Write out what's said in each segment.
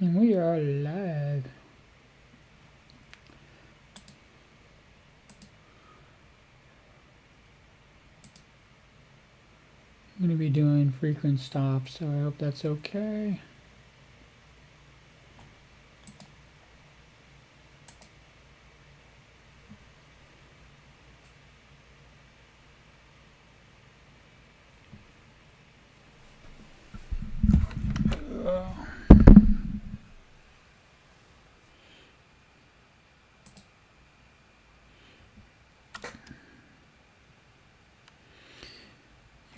And we are live. I'm going to be doing frequent stops, so I hope that's okay.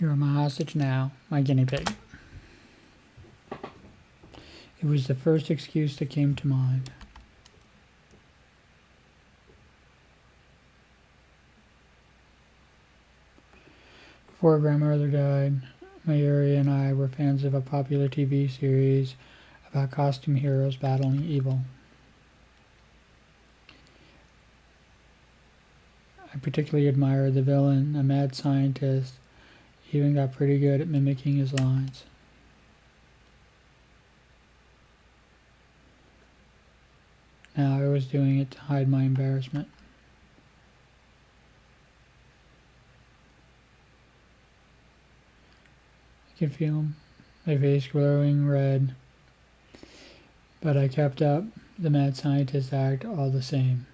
You are my hostage now, my guinea pig. It was the first excuse that came to mind. Before grandmother died, Mayuri and I were fans of a popular TV series about costume heroes battling evil. I particularly admired the villain, a mad scientist. He even got pretty good at mimicking his lines. Now I was doing it to hide my embarrassment. I can feel my face glowing red, but I kept up the mad scientist act all the same.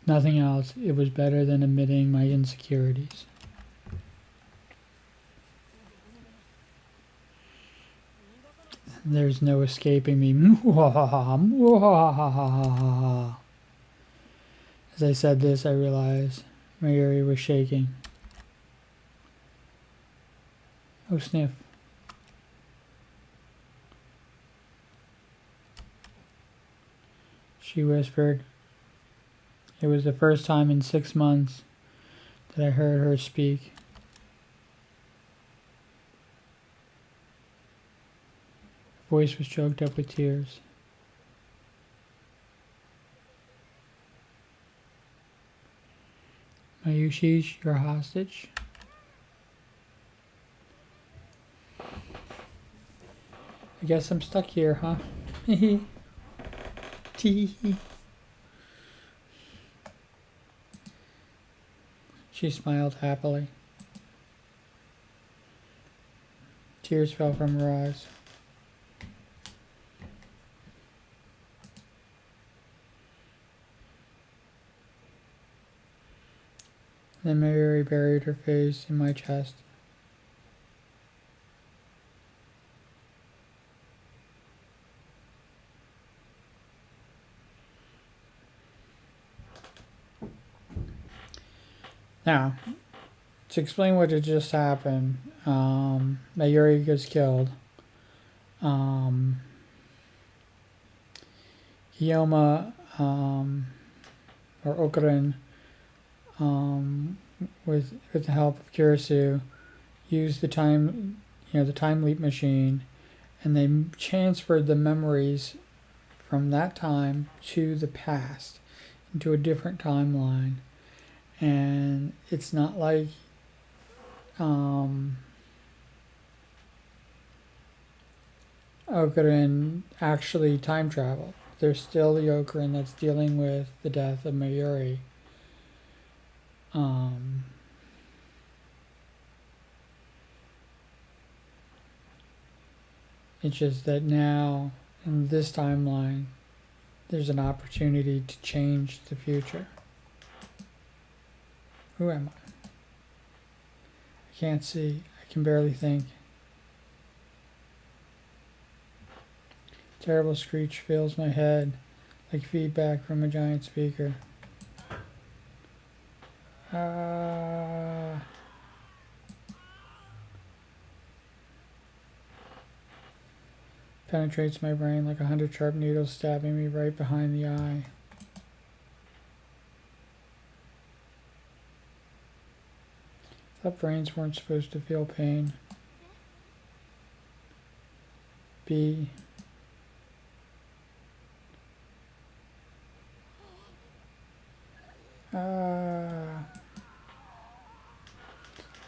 If nothing else, it was better than admitting my insecurities. There's no escaping me. As I said this, I realized Mayuri was shaking. Oh, sniff. She whispered. It was the first time in 6 months that I heard her speak. Her voice was choked up with tears. Mayushi, your hostage? I guess I'm stuck here, huh? Tee. She smiled happily. Tears fell from her eyes. Then Mayuri buried her face in my chest. Now, to explain what had just happened, Mayuri gets killed. Hiyoma, or Okurin, with the help of Kirisu, used the time leap machine, and they transferred the memories from that time to the past, into a different timeline. And it's not like Okurin actually time traveled. There's still the Okurin that's dealing with the death of Mayuri. It's just that now, in this timeline, there's an opportunity to change the future. Who am I? I can't see. I can barely think. Terrible screech fills my head like feedback from a giant speaker. Penetrates my brain like 100 sharp needles stabbing me right behind the eye. Thought brains weren't supposed to feel pain. B. And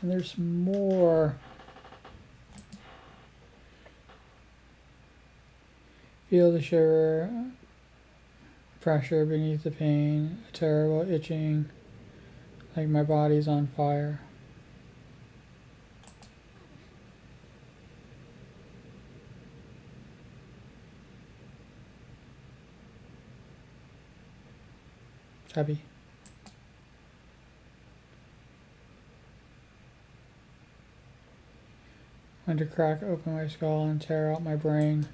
there's more. Feel the shiver, pressure beneath the pain, a terrible itching, like my body's on fire. It's heavy. I want to crack open my skull and tear out my brain.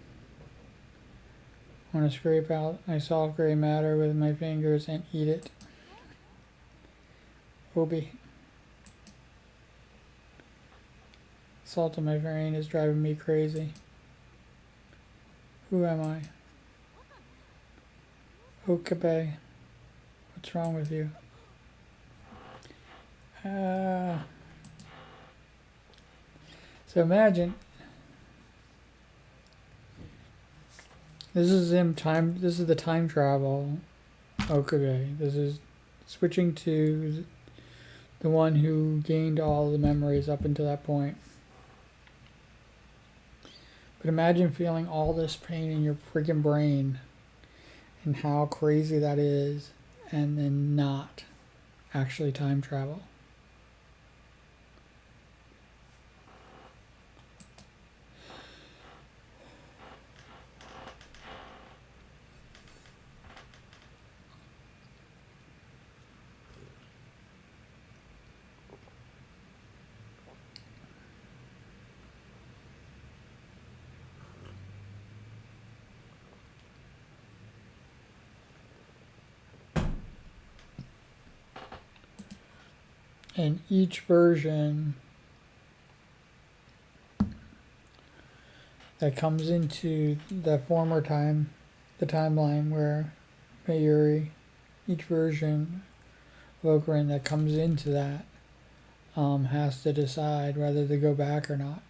I want to scrape out my soft gray matter with my fingers and eat it. Obi. Salt in my brain is driving me crazy. Who am I? Okabe. What's wrong with you? So imagine this is the time travel Okabe. This is switching to the one who gained all the memories up until that point. But imagine feeling all this pain in your freaking brain and how crazy that is, and then not actually time travel. And each version that comes into the former time, the timeline where Mayuri, each version of Okarun that comes into that has to decide whether to go back or not.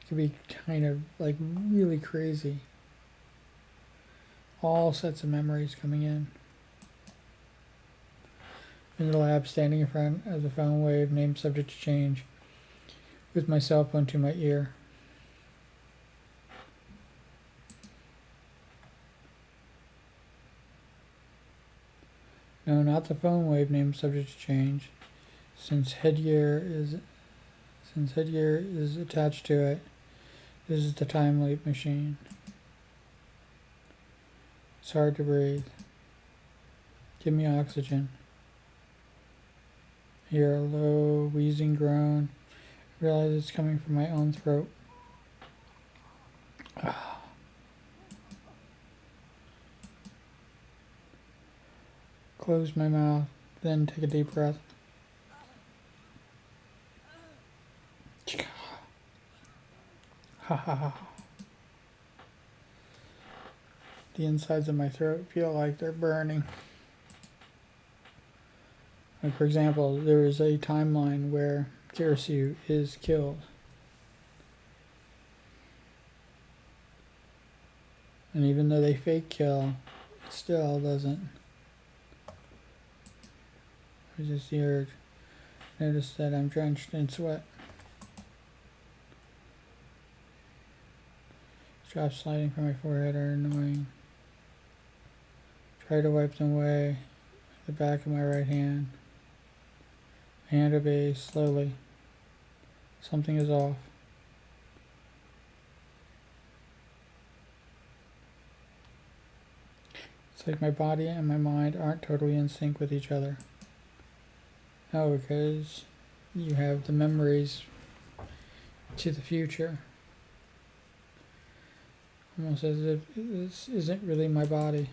It could be kind of like really crazy. All sets of memories coming in. In the lab, standing in front of the phone wave, name subject to change, with my cell phone to my ear. No, not the phone wave, name subject to change. Since headgear is attached to it, this is the time leap machine. It's hard to breathe. Give me oxygen. Hear a low, wheezing groan. Realize it's coming from my own throat. Close my mouth, then take a deep breath. Ha ha ha. The insides of my throat feel like they're burning. Like, for example, there is a timeline where Kirisu is killed. And even though they fake kill, it still doesn't. I just notice that I'm drenched in sweat. Drops sliding from my forehead are annoying. Try to wipe them away with the back of my right hand. My hand obeys slowly. Something is off. It's like my body and my mind aren't totally in sync with each other. No, because you have the memories to the future. Almost as if this isn't really my body.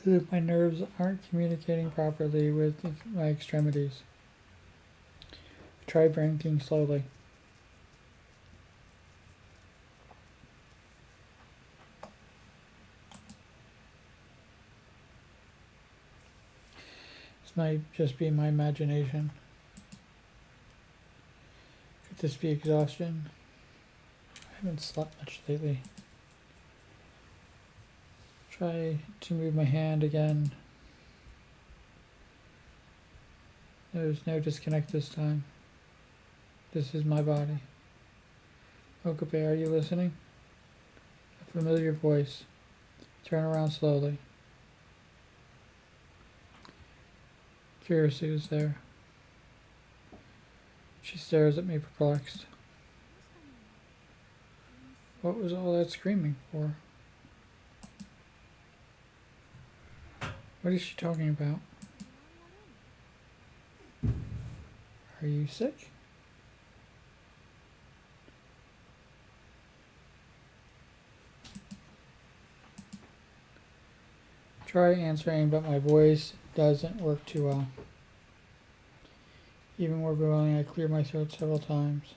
As if my nerves aren't communicating properly with my extremities. Try drinking slowly. This might just be my imagination. Could this be exhaustion? I haven't slept much lately. Try to move my hand again. There's no disconnect this time. This is my body. Okabe, are you listening? A familiar voice. Turn around slowly. Kirisu is there. She stares at me perplexed. What was all that screaming for? What is she talking about? Are you sick? Try answering, but my voice doesn't work too well. Even more bewailing, I clear my throat several times.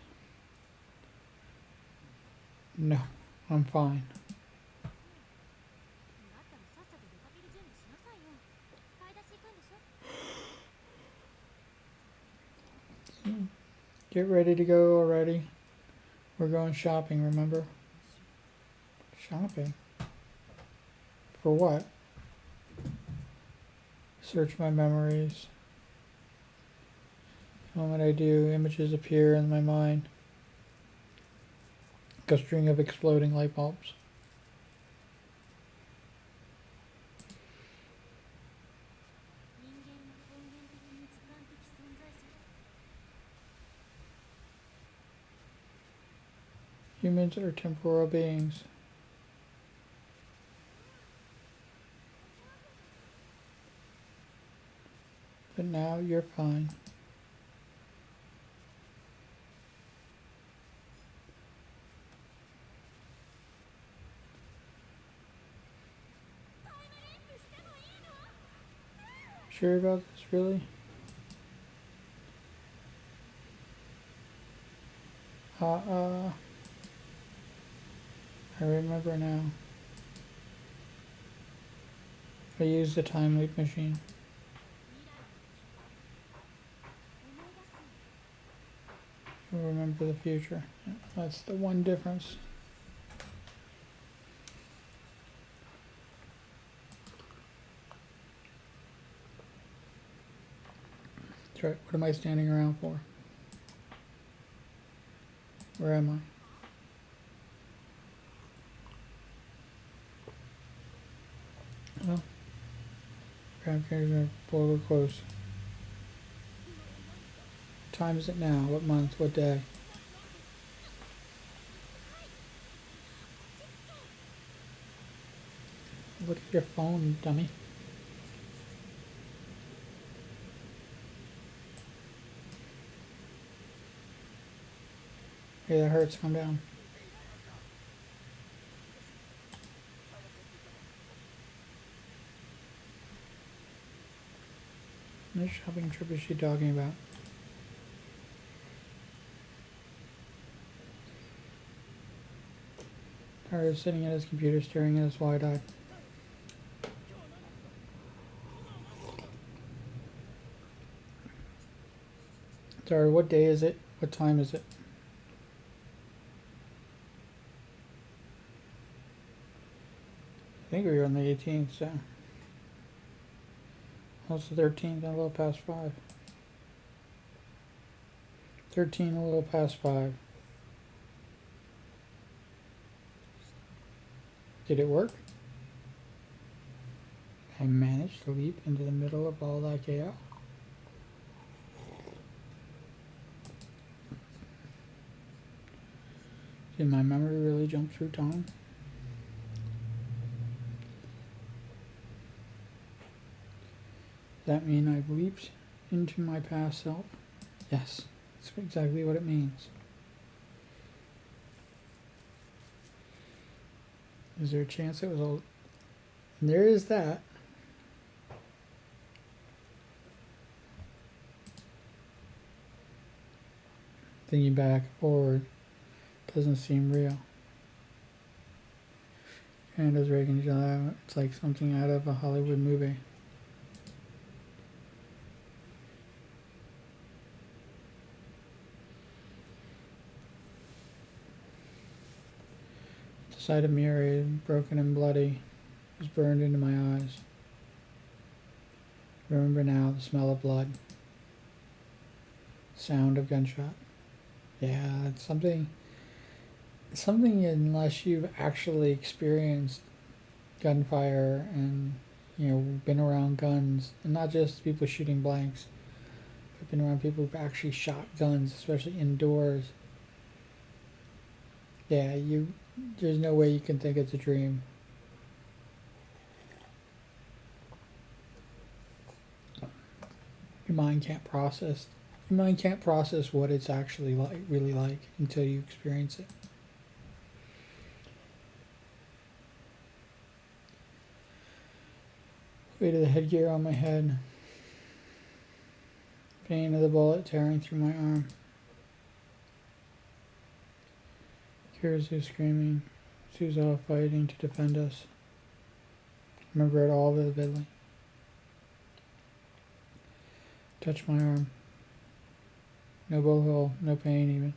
No, I'm fine. Get ready to go already. We're going shopping, remember? Shopping? For what? Search my memories. The moment I do, images appear in my mind. Like a string of exploding light bulbs. Humans are temporal beings. But now you're fine. Sure about this, really? I remember now. I used the time leap machine. You'll remember the future. Yeah, that's the one difference. That's right. What am I standing around for? Where am I? Well, grandparents are pull her close. What time is it now? What month? What day? Look at your phone, dummy. Hey, that hurts. Calm down. What shopping trip is she talking about? Tyler is sitting at his computer staring at his wide-eyed. Sorry, what day is it? What time is it? I think we were on the 18th, so. Well, it's the 13th, a little past 5. 13, a little past 5. Did it work? I managed to leap into the middle of all that chaos. Did my memory really jump through time? Does that mean I've leaped into my past self? Yes, that's exactly what it means. Is there a chance it was all... And there is that. Thinking back, forward, doesn't seem real. And as Reagan said, it's like something out of a Hollywood movie. The sight of Mayuri, broken and bloody, was burned into my eyes. I remember now the smell of blood. sound of gunshot. Yeah, it's something unless you've actually experienced gunfire and been around guns, and not just people shooting blanks, but been around people who've actually shot guns, especially indoors. Yeah, there's no way you can think it's a dream. Your mind can't process. Your mind can't process what it's actually really like, until you experience it. Weight of the headgear on my head. Pain of the bullet tearing through my arm. Kirisu screaming. Suzawa fighting to defend us. Remember it all vividly. Touch my arm. No bullet hole, no pain even.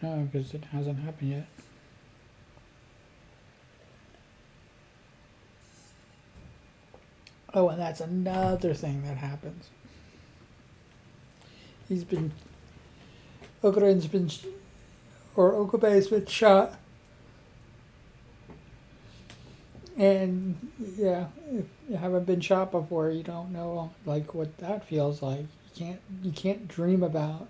No, because it hasn't happened yet. Oh, and that's another thing that happens. Okabe's been shot. And yeah, if you haven't been shot before, you don't know like what that feels like. You can't dream about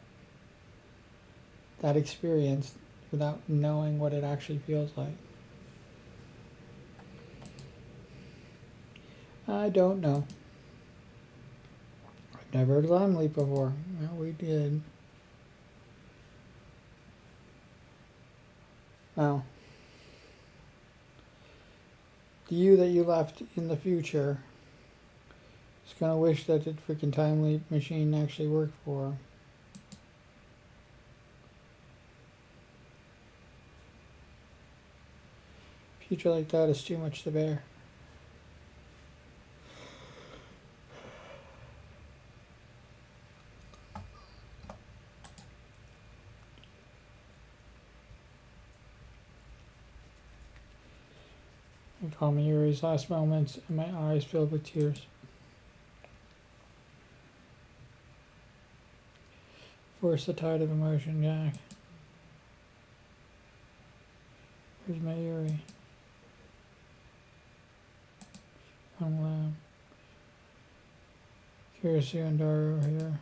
that experience without knowing what it actually feels like. I don't know. I've never heard of Lime Leap before. Well, we did. Well, the you that you left in the future is gonna wish that the freaking time leap machine actually worked for her. Future like that is too much to bear. I recall Mayuri's last moments and my eyes filled with tears. Force the tide of emotion, Jack. Where's Mayuri? I'm Lamb. Kirisu and Daru are here.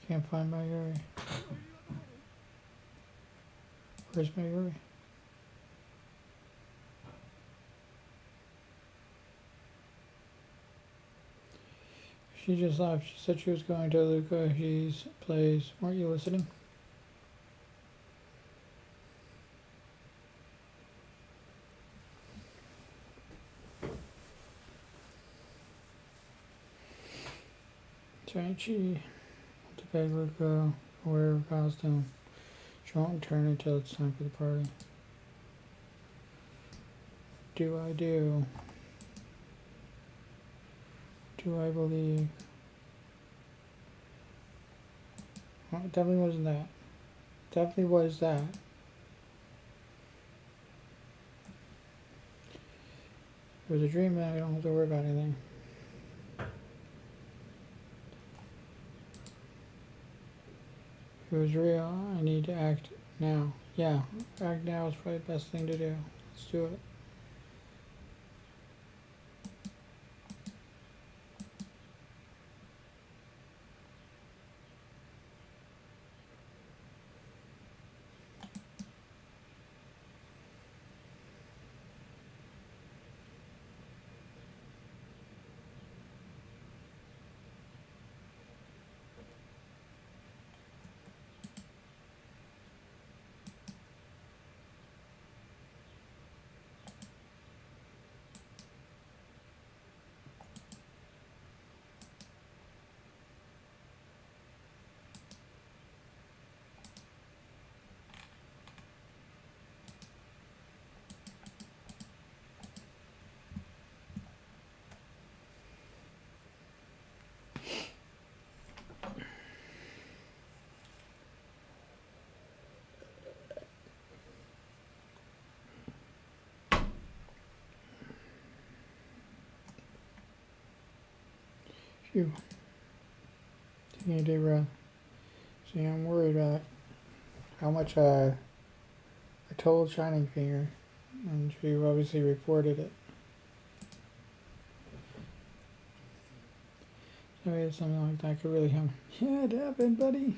Can't find Mayuri. Where's Mayuri? She just left. She said she was going to Luca's place. Weren't you listening? She went to beg Luca to wear her costume. She won't return until it's time for the party. Do I do? Do I believe? Well, it definitely wasn't that. Definitely was that. It was a dream and I don't have to worry about anything. If it was real, I need to act now. Yeah, act now is probably the best thing to do. Let's do it. Phew. taking a deep breath. See, I'm worried about how much I told Shining Finger, and she obviously reported it. So maybe something like that could really happen. Yeah, it happened, buddy.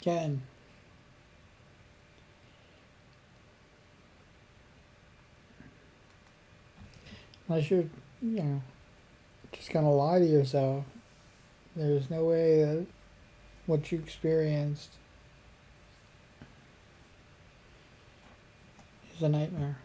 Again. Unless you're, just gonna lie to yourself. There's no way that what you experienced is a nightmare.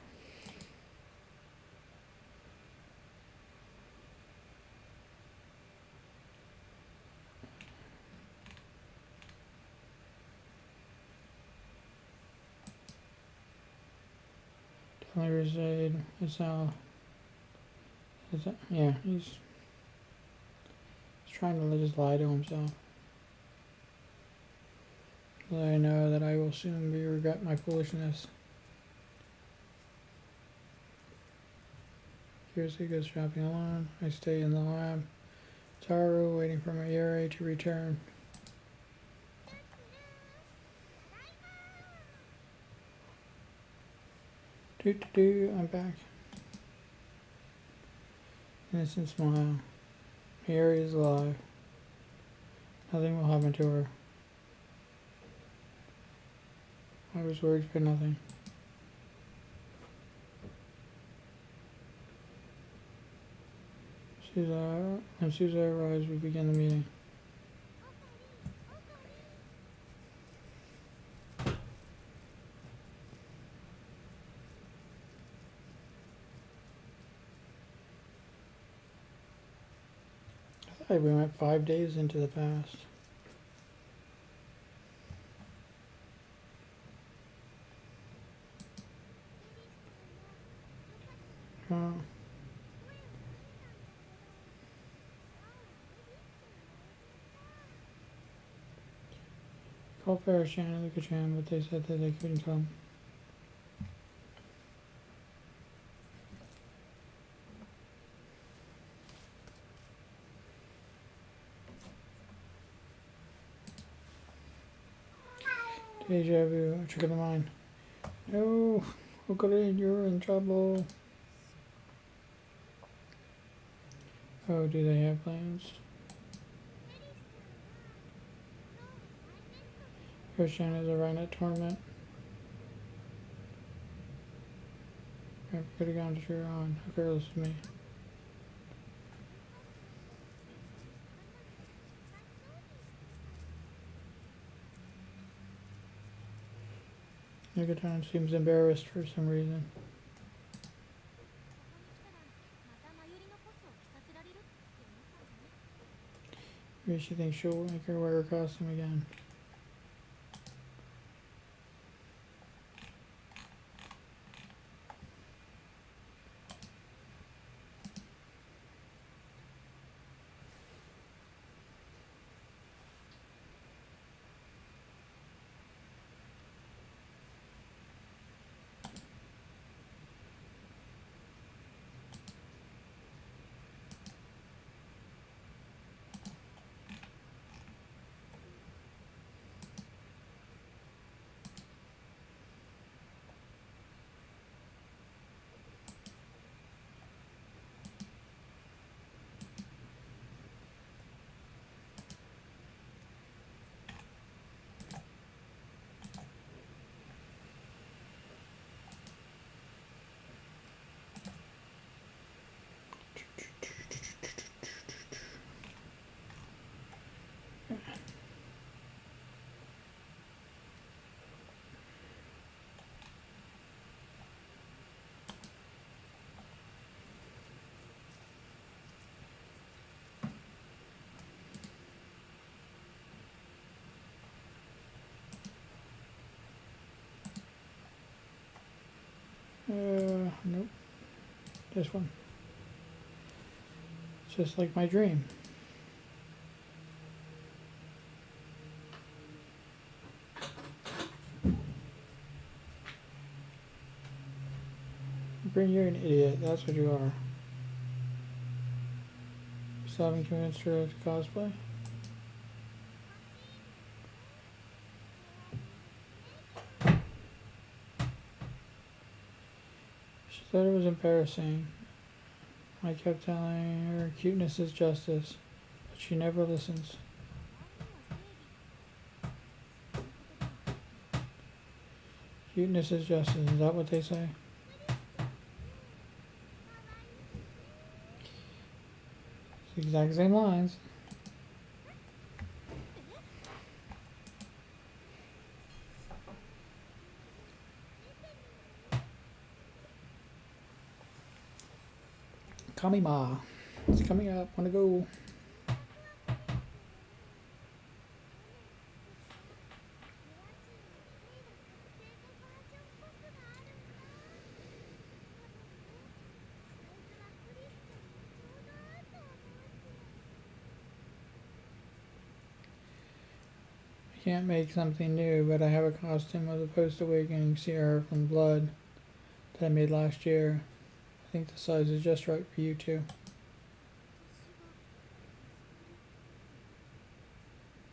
Definitely reside. It's now. Yeah, he's trying to just lie to himself. But I know that I will soon regret my foolishness. Kirsi goes shopping alone. I stay in the lab. Taru waiting for Mayuri to return. I'm back. Innocent smile. Mayuri is alive. Nothing will happen to her. I was worried for nothing. When Susan arrives, we begin the meeting. I thought we went 5 days into the past. Called Parashan and Lucachan, but they said that they couldn't come. Deja vu, a trick of the mind. No, Ocarina, you're in trouble. Oh, do they have plans? Parashan is a Rhinet tournament. I could have gone to cheer on. How careless of me. Megaton seems embarrassed for some reason. Maybe she thinks she'll make her wear her costume again. Nope. This one. It's just like my dream. Bryn, you're an idiot. That's what you are. Still haven't convinced her to cosplay. She thought it was embarrassing. I kept telling her cuteness is justice, but she never listens. Cuteness is justice, is that what they say? It's the exact same lines. Kamima. It's coming up. Wanna go? I can't make something new, but I have a costume of the post-awakening Sierra from Blood that I made last year. I think the size is just right for you two.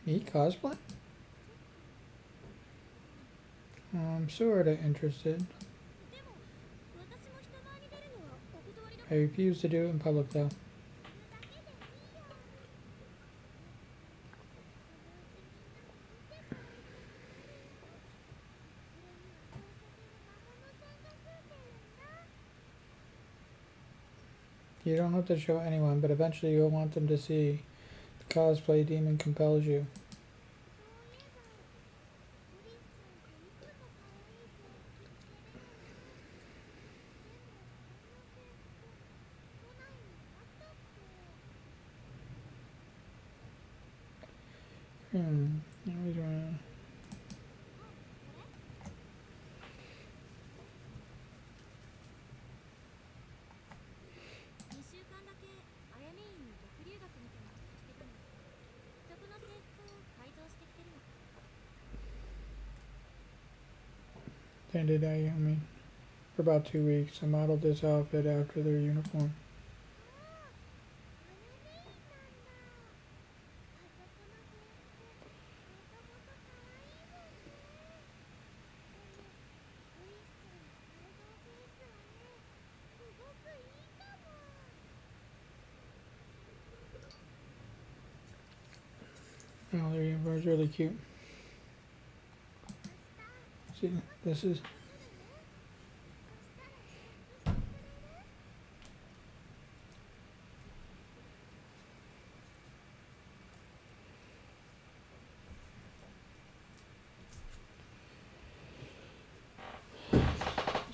Me cosplay? I'm sorta interested. I refuse to do it in public though. You don't have to show anyone, but eventually you'll want them to see the cosplay demon compels you. They did Ayumi for about 2 weeks. I modeled this outfit after their uniform. Oh, their uniform is really cute. See, this is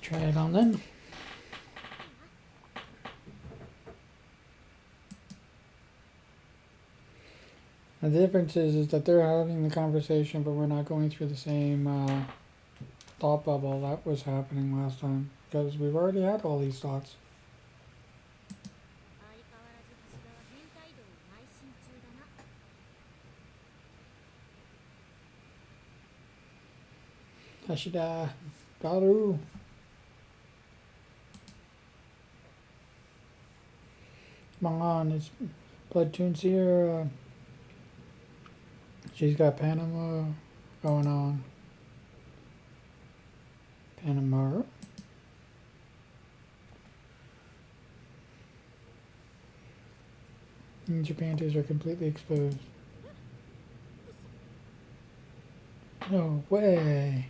try it on then. And the difference is that they're having the conversation, but we're not going through the same thought bubble that was happening last time, because we've already had all these thoughts. Hashida, Garu. Come on, it's Blood Tune Sierra. She's got Panama going on. Panama. And your panties are completely exposed. No way.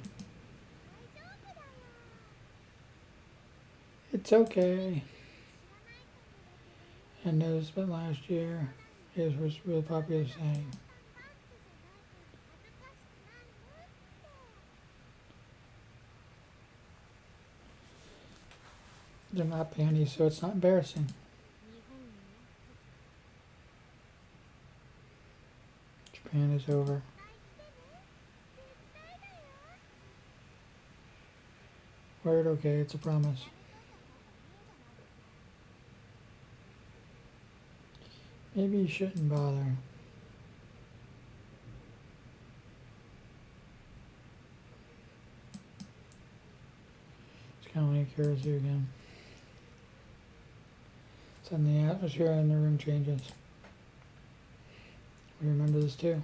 It's okay. I noticed that last year it was really popular saying. They're not panties, so it's not embarrassing. Japan is over. Word, okay, it's a promise. Maybe you shouldn't bother. It's kind of like Kirisu again. Suddenly the atmosphere in the room changes. You remember this too.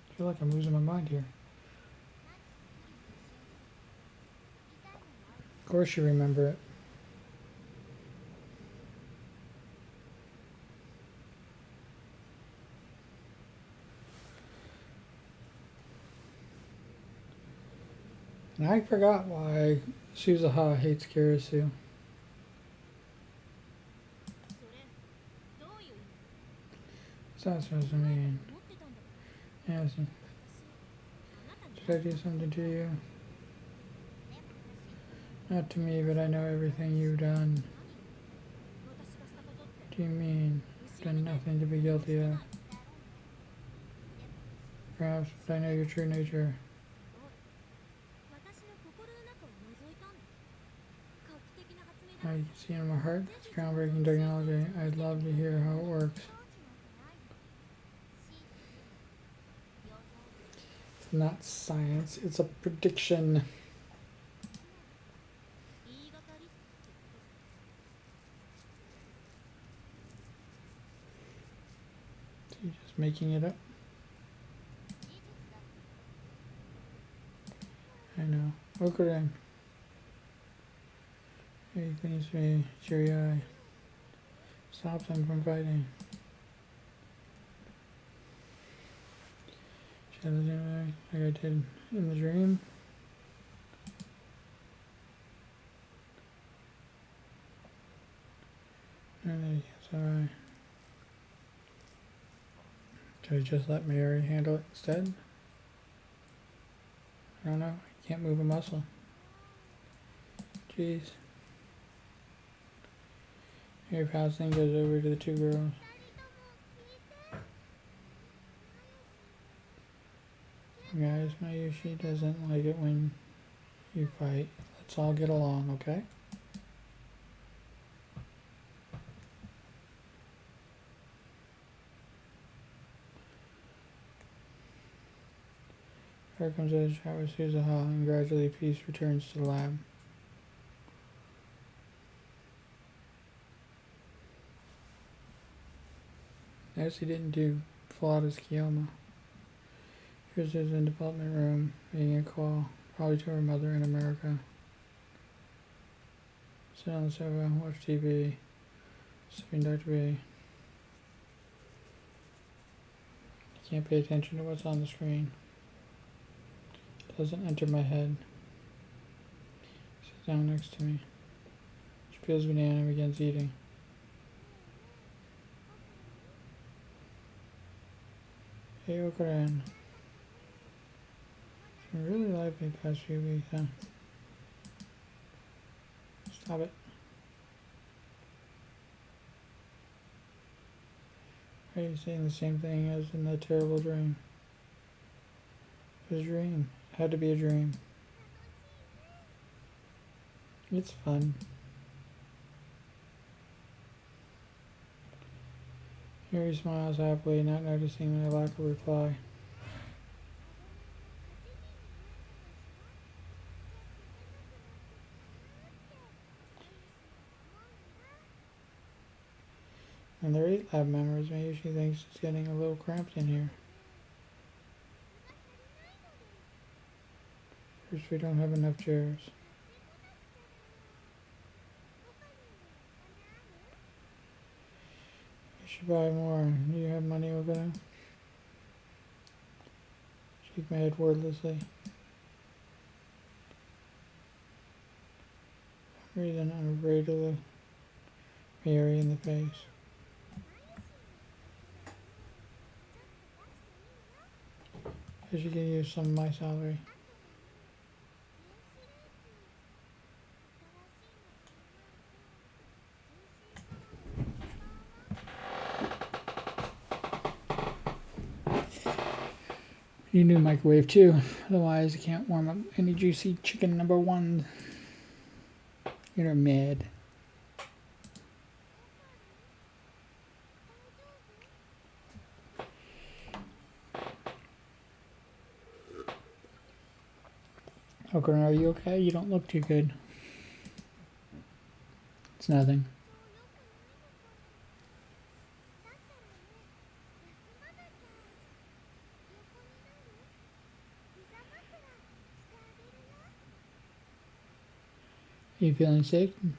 I feel like I'm losing my mind here. Of course you remember it. And I forgot why Suzuha hates Kirisu. What's that supposed to mean? Yes. Should I do something to you? Not to me, but I know everything you've done. What do you mean? Done nothing to be guilty of. Perhaps, but I know your true nature. Now you can see in my heart, that's groundbreaking technology. I'd love to hear how it works. It's not science, it's a prediction. So you're just making it up? I know. Okuren. He thinks me cheery-eyed. Stops him from fighting. Shadows like I did in the dream. And it's alright. Should I just let Mayuri handle it instead? I don't know. I can't move a muscle. Jeez. Your passing goes over to the two girls. Guys, Mayushi doesn't like it when you fight. Let's all get along, okay? Here comes a chat with Suzuha, and gradually peace returns to the lab. Notice he didn't do full out his Kiyoma. Here's his in development room, making a call, probably to her mother in America. Sit on the sofa, watch TV, sipping Dr. B. I can't pay attention to what's on the screen. It doesn't enter my head. Sits down next to me. She peels a banana and begins eating. Hey, Okuren. I really like the past few weeks, huh? Stop it. Are you saying the same thing as in the terrible dream? It was a dream. It had to be a dream. It's fun. Yuri smiles happily, not noticing my lack of reply. And there are 8 lab members. Maybe she thinks it's getting a little cramped in here. First, we don't have enough chairs. We should buy more. Do you have money over there? Shake my head wordlessly. For some reason, I'm afraid to look Mayuri in the face. I should give you some of my salary. You need a microwave too, otherwise I can't warm up any juicy chicken number 1. You're mad. Okuren, are you okay? You don't look too good. It's nothing. You feeling sick and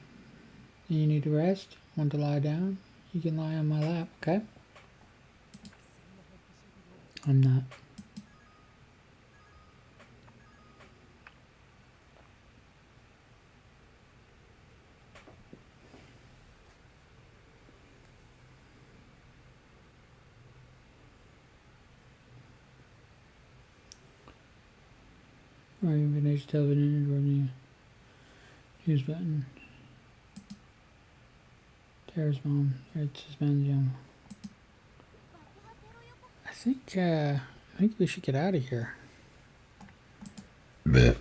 you need to rest? Want to lie down? You can lie on my lap, okay? I'm not. Or you can finish television or the use button. Terrace bomb. It suspends you. I think we should get out of here. Hang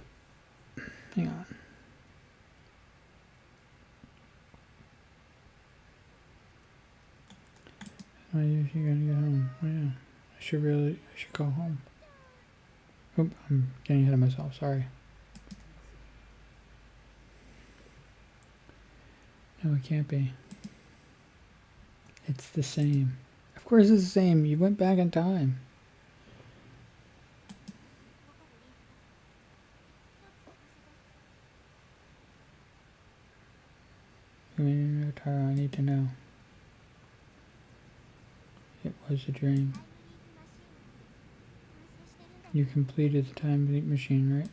on. Oh, you're gonna get home. Oh yeah. I should go home. Oop, I'm getting ahead of myself, sorry. No, it can't be. It's the same. Of course it's the same. You went back in time. I need to know. It was a dream. You completed the time leap machine, right?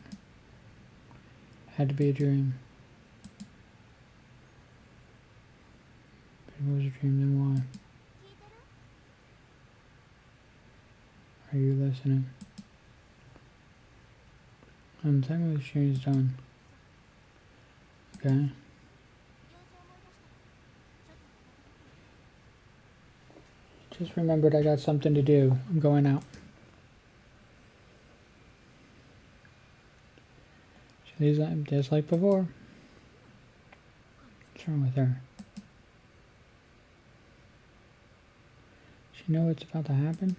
Had to be a dream. If it was a dream, then why? Are you listening? The time machine is done. Okay. Just remembered I got something to do. I'm going out. She's just like before. What's wrong with her? She know what's about to happen?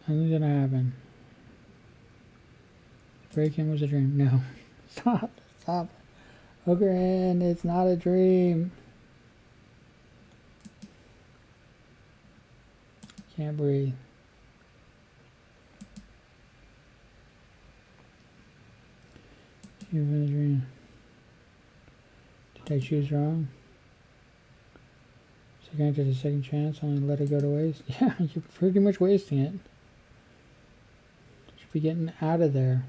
Nothing's gonna happen. Break-in was a dream. No. Stop. Stop. Hook her in. It's not a dream. Can't breathe. You were in a dream. Did I choose wrong? So I granted a second chance, only let it go to waste? Yeah, you're pretty much wasting it. Should be getting out of there.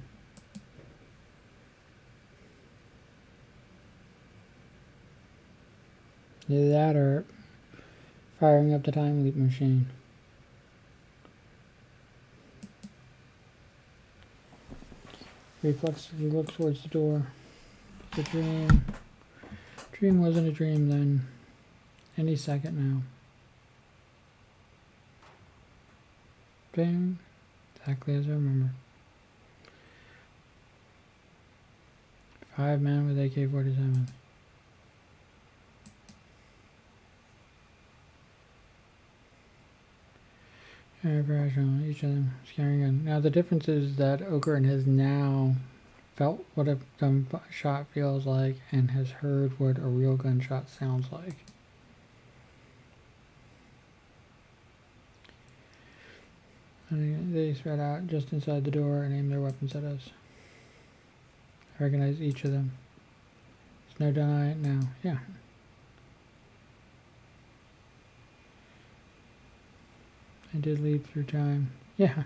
Either that or firing up the time leap machine. Reflexively look towards the door. The dream wasn't a dream then. Any second now. Bang. Exactly as I remember. 5 men with AK-47. Each of them is carrying a gun. Now the difference is that Okarun has now felt what a gunshot feels like and has heard what a real gunshot sounds like. And they spread out just inside the door and aim their weapons at us. I recognize each of them. There's no denying it now. Yeah. I did leap through time. Yeah.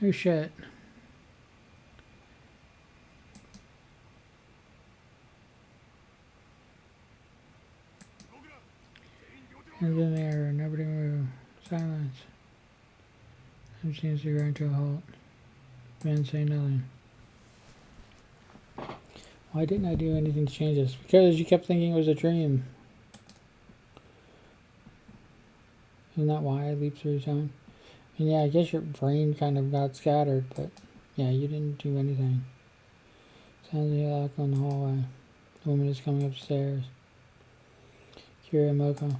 No shit. Hands in the air, nobody move. Silence. I'm seeing to grind to a halt. Men say nothing. Why didn't I do anything to change this? Because you kept thinking it was a dream. Isn't that why I leaped through time? I mean, yeah, I guess your brain kind of got scattered, but yeah, you didn't do anything. Sounds like a lock on the hallway. The woman is coming upstairs. Kira Moka.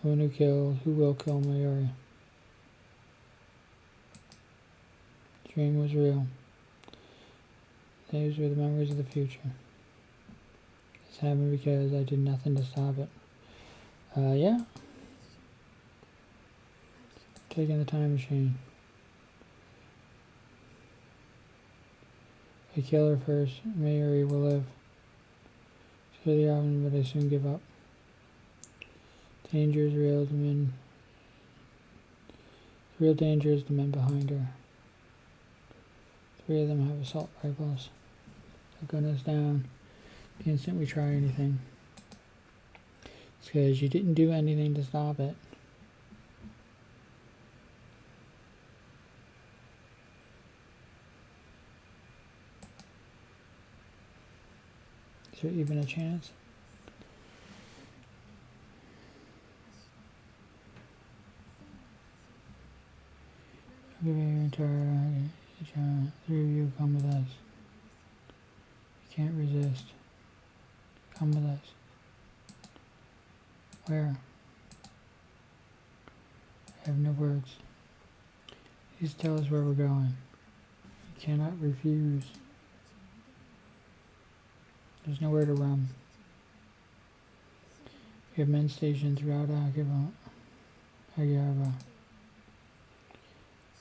The one who will kill Mayuri. The dream was real. Those were the memories of the future. This happened because I did nothing to stop it. Yeah. Taking the time machine. we kill her first, Mayuri will live. So the oven, but I soon give up. Danger is real, the real danger is the men behind her. 3 of them have assault rifles. They'll gun us down the instant we try anything. It's because you didn't do anything to stop it. Is there even a chance? I'll give you your entire 3 of you come with us. You can't resist. Come with us. Where? I have no words. Please tell us where we're going. You cannot refuse. There's nowhere to run. We have men stationed throughout Agava.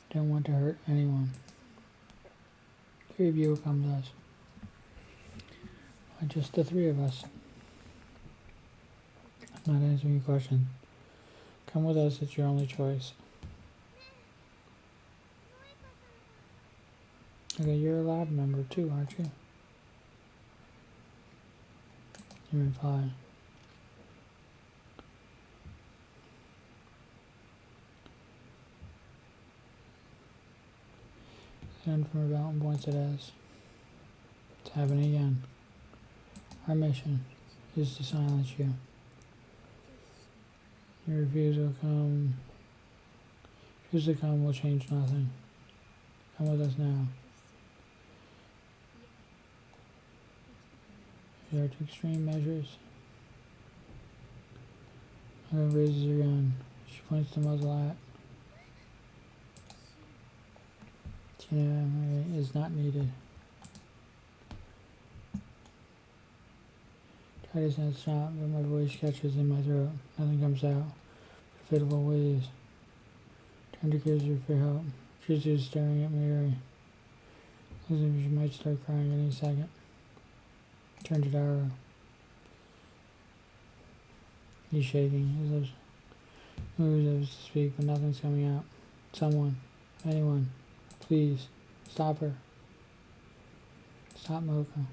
Don't want to hurt anyone. 3 of you will come with us. Why just the 3 of us? I'm not answering your question. Come with us, it's your only choice. Okay, you're a lab member too, aren't you? Human fly. Sound from a mountain points at us. It's happening again. Our mission is to silence you. Your refusal to come will change nothing. Come with us now. There are 2 extreme measures. Mother raises her gun. She points the muzzle at. Tina is not needed. Try to sound stop, but my voice catches in my throat. Nothing comes out. Pitiful ways. Turn to Kaiser for help. She's just staring at Mayuri. Looks like she might start crying any second. Turn to Dara. He's shaking. His lips moves to speak, but nothing's coming out. Someone. Anyone. Please. Stop her. Stop Mocha.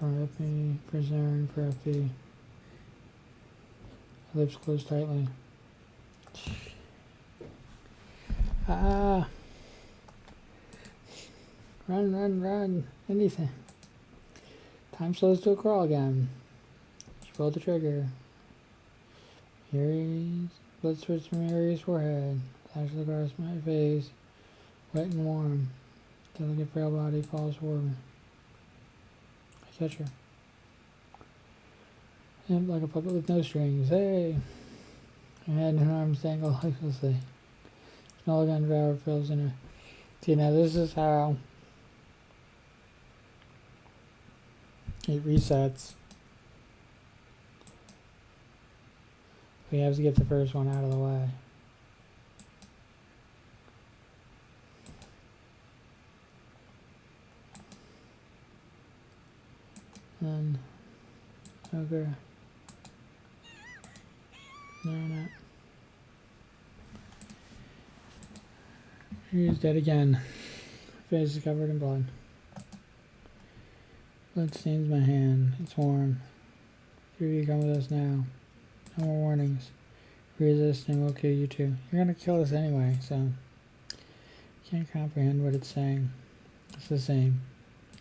For FP. For Zern. For FP. Her lips close tightly. Run. Anything. Time slows to a crawl again. She pulled the trigger. Blood spurts from Mayuri's forehead. Flashes across my face. Wet and warm. Delicate frail body falls forward. I catch her. Limp like a puppet with no strings. Hey! Her head and arms dangle lifelessly. Small gun devour fills in her. See, now this is how it resets. We have to get the first one out of the way. And okay. No, not. He's dead again. Face is covered in blood. Blood stains my hand. It's warm. 3 of you come with us now. No more warnings. Resist and we'll kill you too. You're gonna kill us anyway, so you can't comprehend what it's saying. It's the same.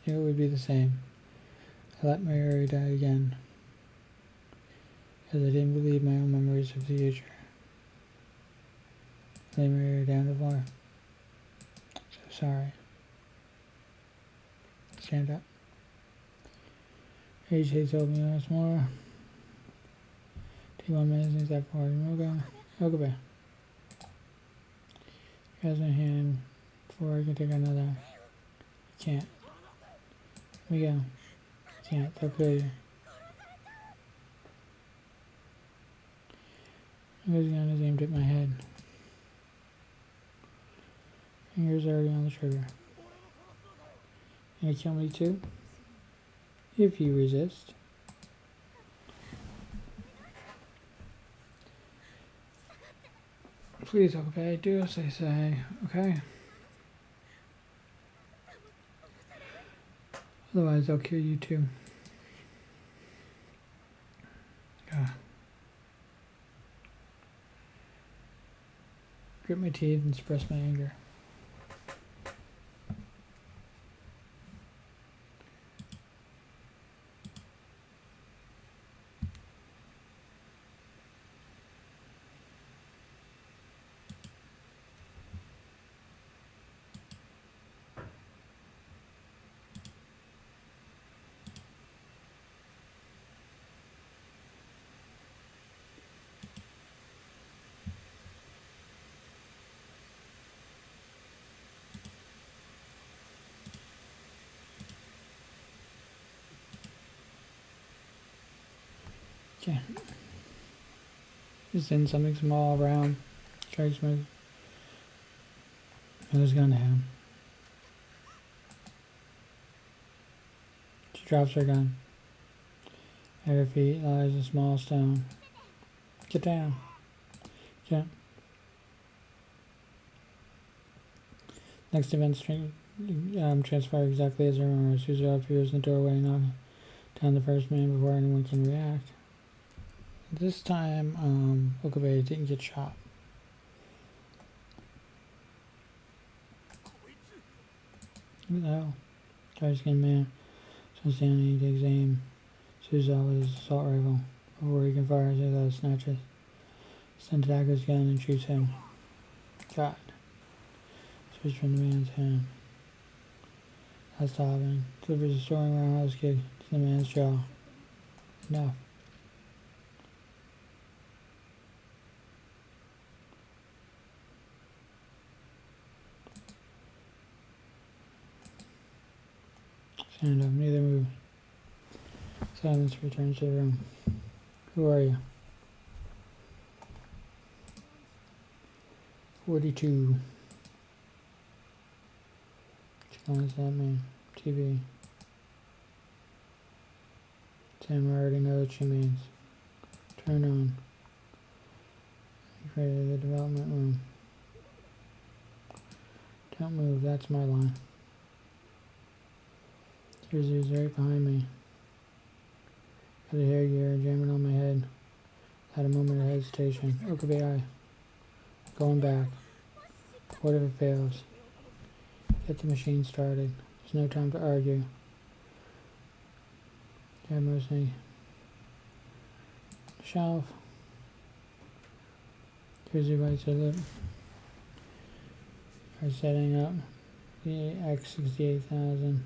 It would be the same. I let Mayuri die again. Because I didn't believe my own memories of the future. Lay Mayuri down the floor. So sorry. Stand up. AJ told me once more. Take 1 minute since that part. We'll go back. Grabs my hand before I can take another. Can't. We go. Can't. They'll kill you. His gun is aimed at my head. Finger's already on the trigger. Gonna kill me too? If you resist. Please obey, do as I say, okay? Otherwise I'll kill you too. Grit my teeth and suppress my anger. Okay. Just send something small around. Try to move. Who's gun down? She drops her gun. At her feet lies a small stone. Get down. Get. Next event transpire exactly as her Suzu appears in the doorway, knocking down the first man before anyone can react. This time, Okabe didn't get shot. Who the hell? Dark-skinned man. So standing, he takes aim. Suzu with his assault rifle. Before he can fire, Suzu snatches. Sends Dagger's gun and shoots him. God. Switch from the man's hand. That's stopping. Delivers a soaring roundhouse kick to the man's jaw. Enough. Stand up, neither move. Silence returns to the room. Who are you? 42. What does that mean? TV. Sam already knows what she means. Turn on. You created the development room. Don't move, that's my line. Here's right behind me. Got a hair gear jamming on my head. Had a moment of hesitation. Okabe, going back. What if it fails? Get the machine started. There's no time to argue. Grab mostly shelf. Here's the bites of it. Are setting up the X68000.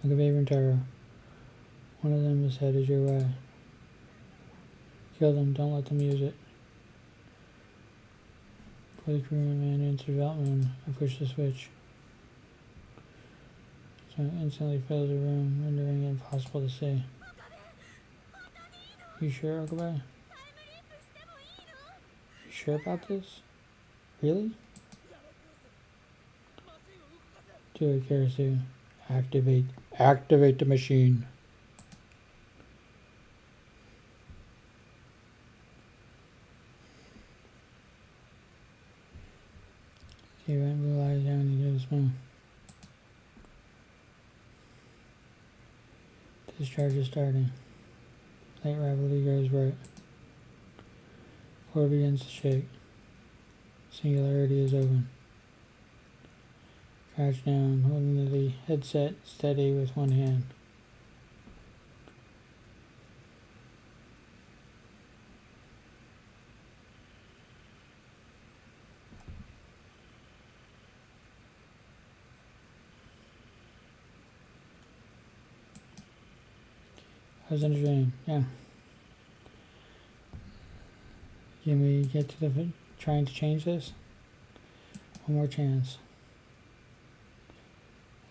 Okabe Rentaro. One of them is headed your way. Kill them, don't let them use it. For the crewman man enters the development room, I push the switch. So it instantly fills the room, rendering it impossible to see. You sure, Okabe? You sure about this? Really? Do it, Karasu. Activate the machine. See what blue eyes having to do this one. Discharge is starting. Light rapidly goes right. Floor begins to shake. Singularity is open. Crouch down, holding the headset steady with one hand. I was in a dream, yeah. Can we get to the trying to change this? One more chance.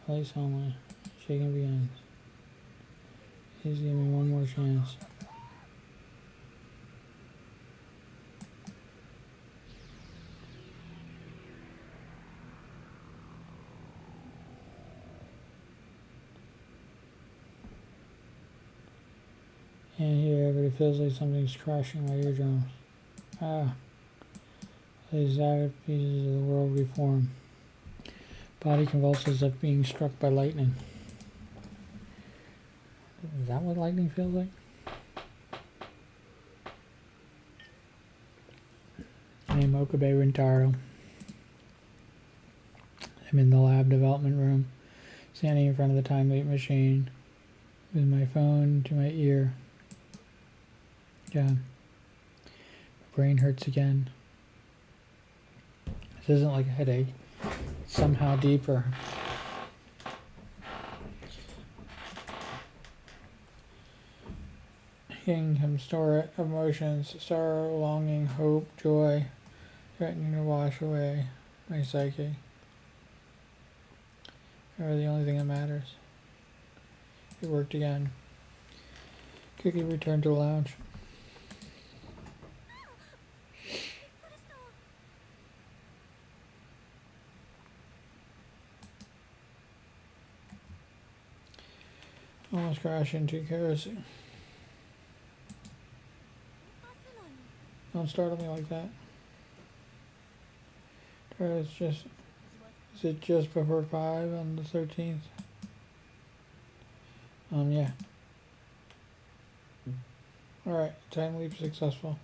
Place only. Shaking begins. Please give me one more chance. Can't hear, but it feels like something's crashing my eardrums. Ah, these added pieces of the world reform. Body convulses as if being struck by lightning. Is that what lightning feels like? I'm Okabe Rintaro. I'm in the lab development room, standing in front of the time leap machine with my phone to my ear. Yeah. My brain hurts again. This isn't like a headache. It's somehow deeper. Kingdom store emotions, sorrow, longing, hope, joy, threatening to wash away my psyche. They are the only thing that matters. It worked again. Quickly returned to the lounge. Almost crashed into kerosene. Don't startle me like that. Is it just before 5 on the 13th? Yeah. Alright, time leap successful.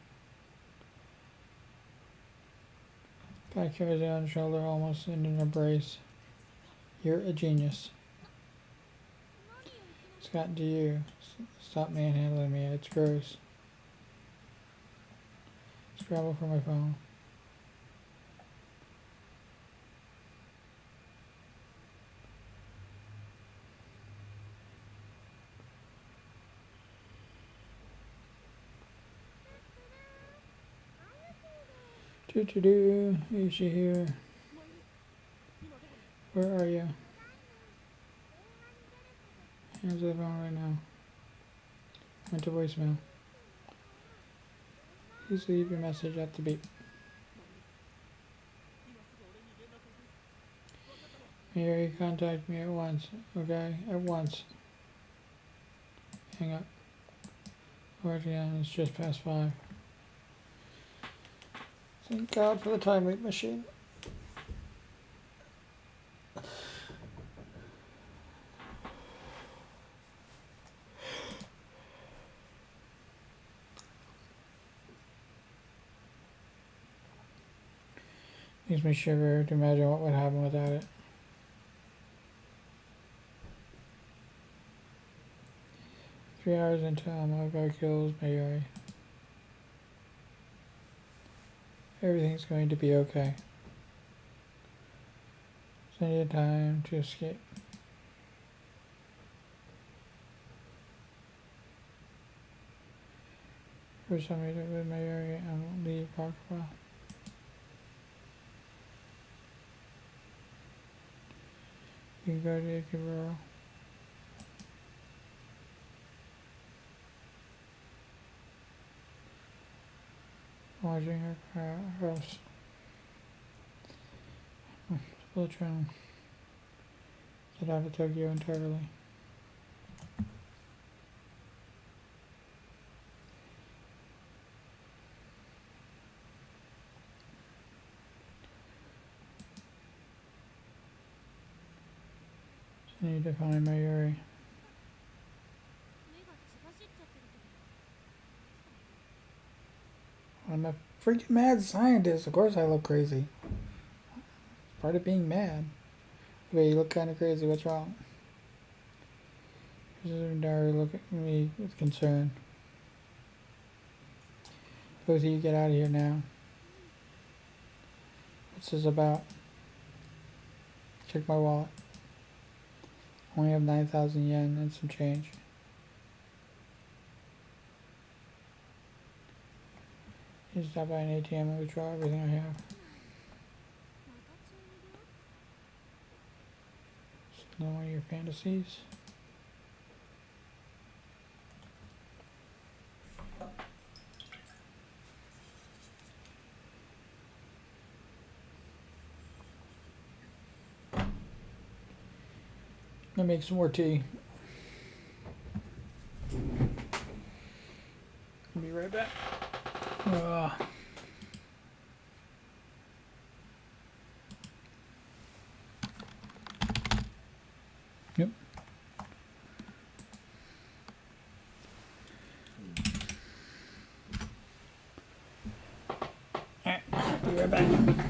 Pat carries on shoulder almost in an embrace. You're a genius. It's gotten to you. Stop manhandling me, it's gross. Scrabble for my phone. Is she here? Where are you? Answer the phone right now. Went to voicemail. Please leave your message at the beep. Mayuri, contact me at once, okay? At once. Hang up. Work again, it's just past 5. Thank God for the time leap machine. Makes me shiver to imagine what would happen without it. Three hours until Amaga kills Mayuri. Everything's going to be okay. So I need time to escape. First time I with Mayuri and leave Bakaba. You can go to Ikeburo. Watching her house. Split train. Get out of Tokyo entirely. So I need to find Mayuri. I'm a freaking mad scientist. Of course I look crazy. It's part of being mad. Okay, you look kind of crazy. What's wrong? Dari look at me with concern. Both of you get out of here now. What's this about? Check my wallet. Only have 9,000 yen and some change. You stop by an ATM and withdraw everything I have. It's another one of your fantasies. I'm gonna make some more tea. be right back. Uh, yep. Alright, be right back.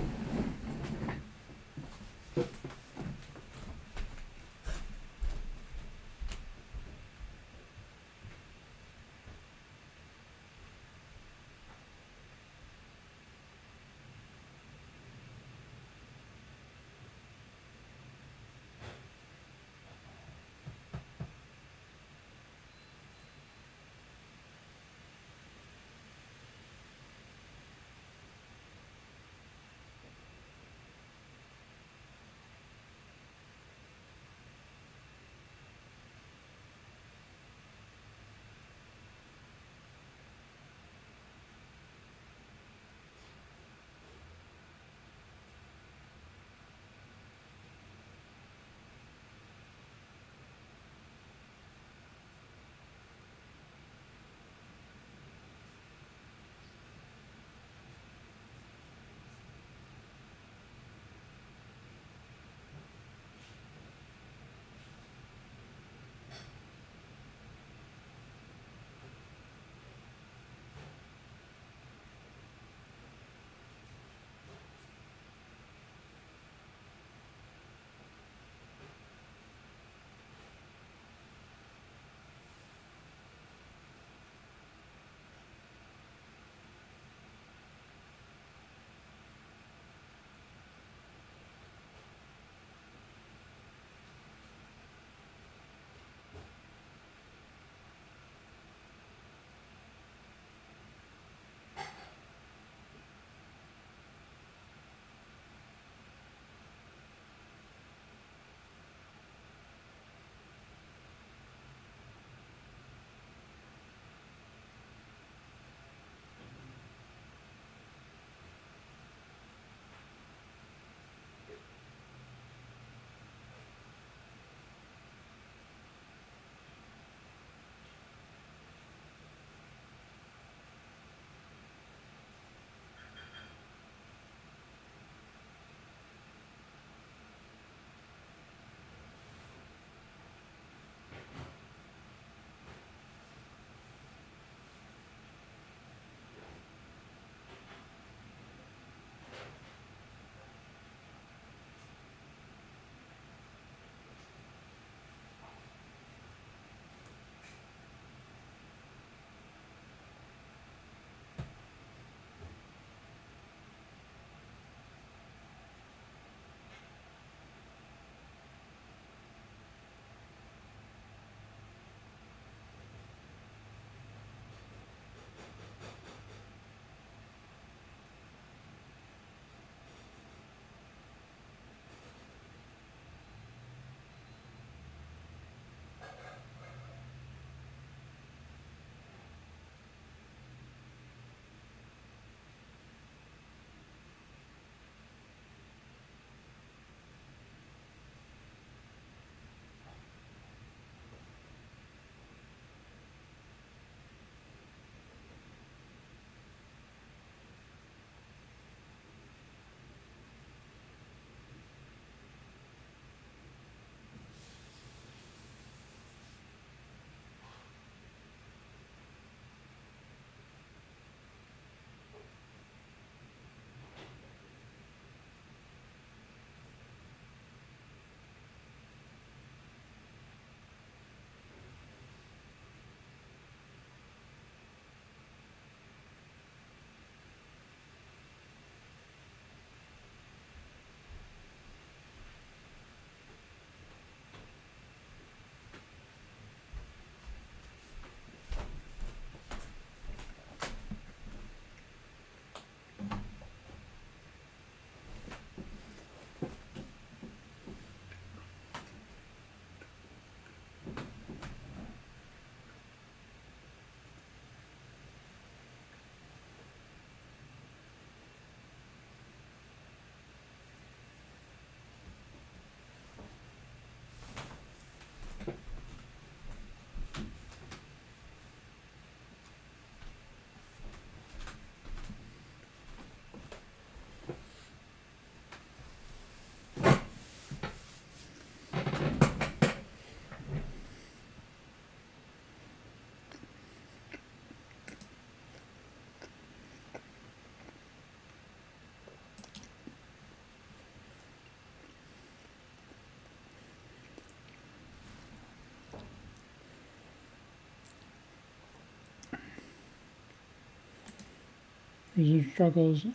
User struggles,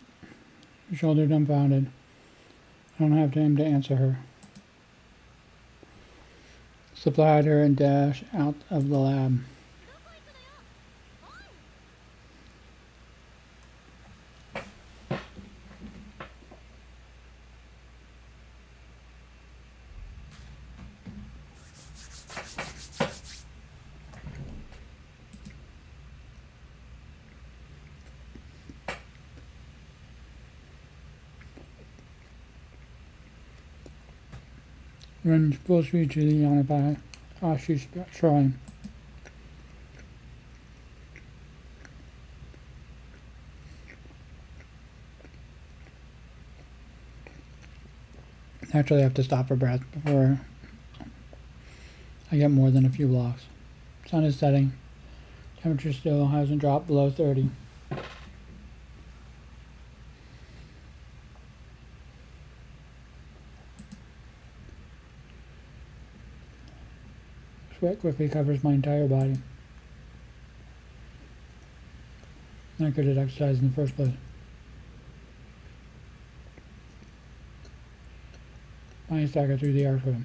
shoulder dumbfounded. I don't have time to answer her. Supplied her and dash out of the lab. Run full speed to the Yanabashi shrine. Actually, I have to stop for breath before I get more than a few blocks. Sun is setting. Temperature still hasn't dropped below 30. Sweat quickly covers my entire body. Not good at exercise in the first place. I stagger through the airfield.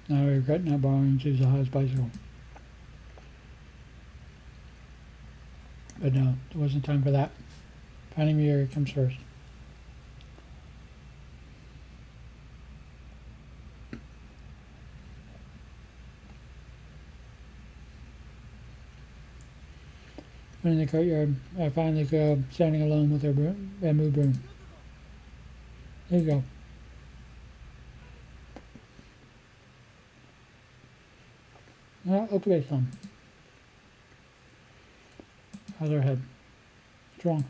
Now I regret not borrowing Suzuha's bicycle. But no, it wasn't time for that. Finding Mayuri comes first. When in the courtyard, I find the girl standing alone with her bamboo broom. There you go. Okay, son. How's her head? What's wrong?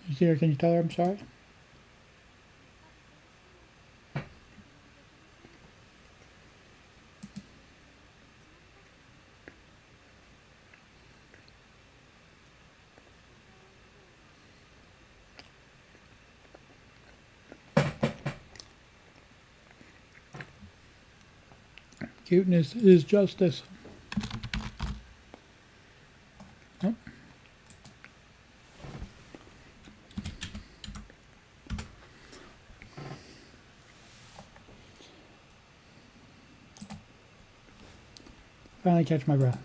You see her? Can you tell her I'm sorry? Cuteness is justice. Oh. Finally catch my breath.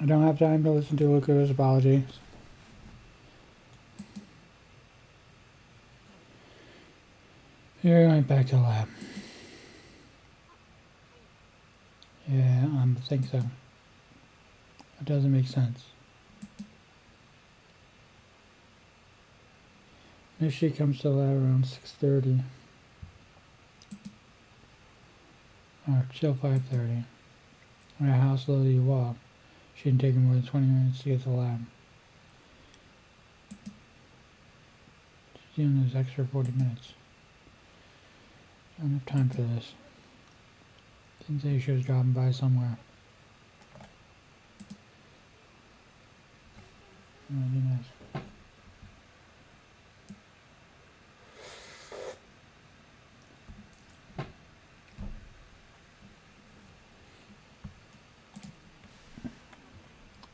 I don't have time to listen to Luca's apologies. Here, I went back to the lab. Yeah, I think so. It doesn't make sense. If she comes to the lab around 6:30. Or till 5:30. No matter how slowly you walk, shouldn't take more than 20 minutes to get to the lab. She's doing those extra 40 minutes. I don't have time for this. Didn't say she was dropping by somewhere. Oh, I didn't ask.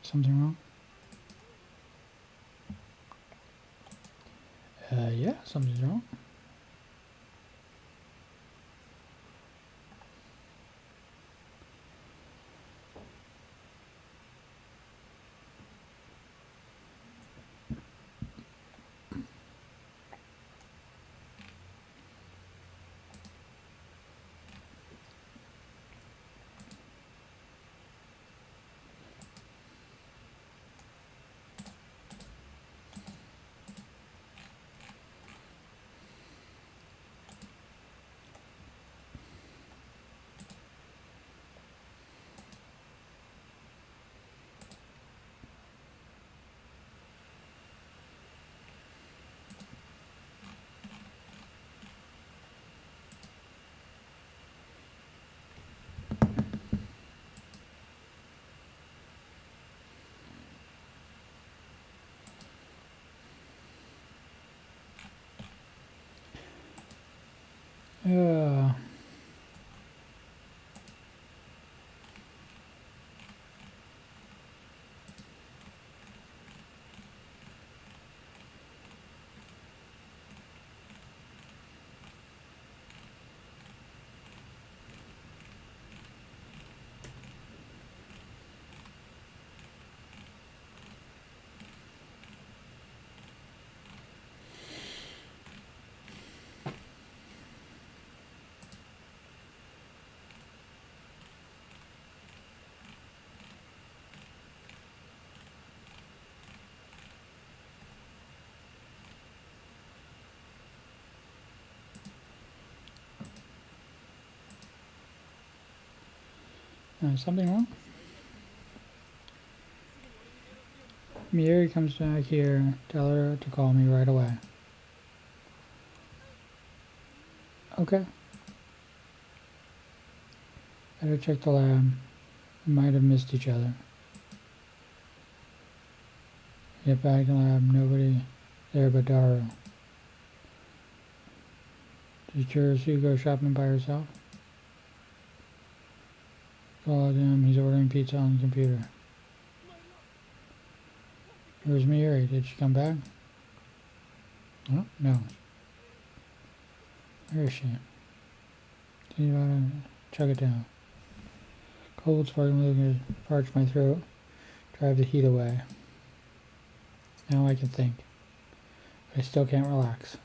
Something wrong? Yeah, something's wrong. Uh, something wrong? Mayuri comes back here. Tell her to call me right away. Okay. Better check the lab. We might have missed each other. Get back in the lab. Nobody there but Daru. Did Chirisu go shopping by herself? Called him. He's ordering pizza on the computer. Where's Mayuri? Did she come back? Oh, no. Where is she? Do you want to chug it down? Cold sparkling liquid parch my throat. Drive the heat away. Now I can think. But I still can't relax.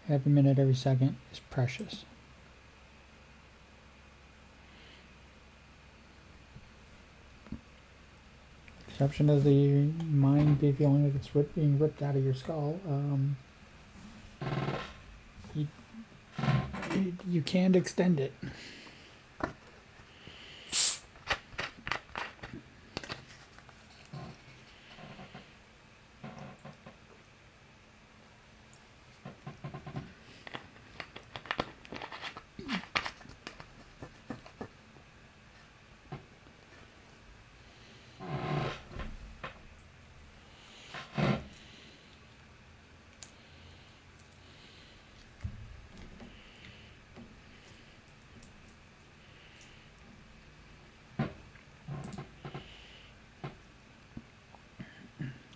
Every minute, every second is precious. Exception of the mind be feeling like it's being ripped out of your skull. You can't extend it.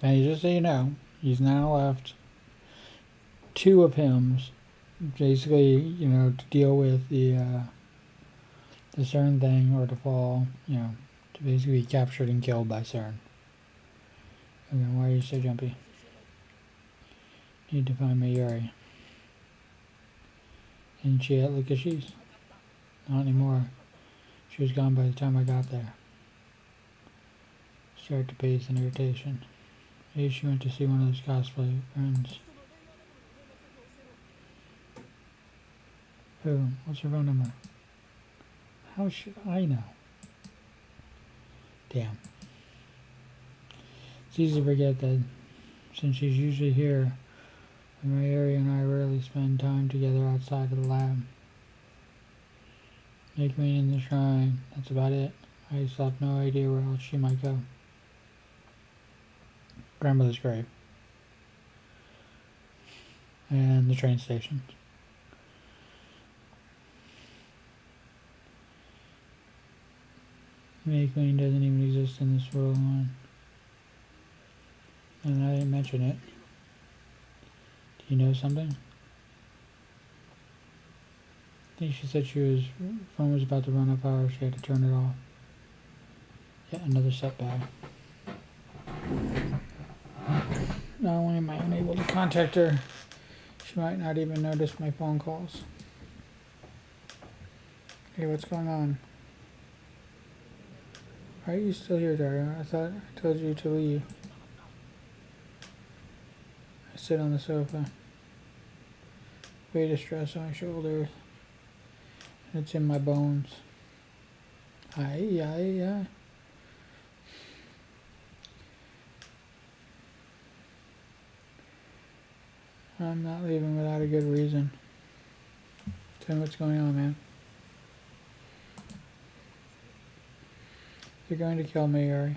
And just so you know, he's now left 2 of him, basically, you know, to deal with the CERN thing, or to fall, you know, to basically be captured and killed by CERN. Okay, why are you so jumpy? Need to find Mayuri. Isn't she at Lukashi's? Not anymore. She was gone by the time I got there. Start to pace and irritation. Maybe she went to see one of those cosplay friends. Who? What's her phone number? How should I know? Damn. It's easy to forget that since she's usually here, Mayuri and I rarely spend time together outside of the lab. Make me in the shrine, that's about it. I still have no idea where else she might go. Grandmother's grave. And the train station. May Queen doesn't even exist in this world line. And I didn't mention it. Do you know something? I think she said phone was about to run out of power, she had to turn it off. Yet another setback. Not only am I unable to contact her, she might not even notice my phone calls. Hey, what's going on? Why are you still here, Dario? I thought I told you to leave. I sit on the sofa. Weight of stress on my shoulders. And it's in my bones. Aye. I'm not leaving without a good reason. Tell me what's going on, man. You're going to kill Mayuri.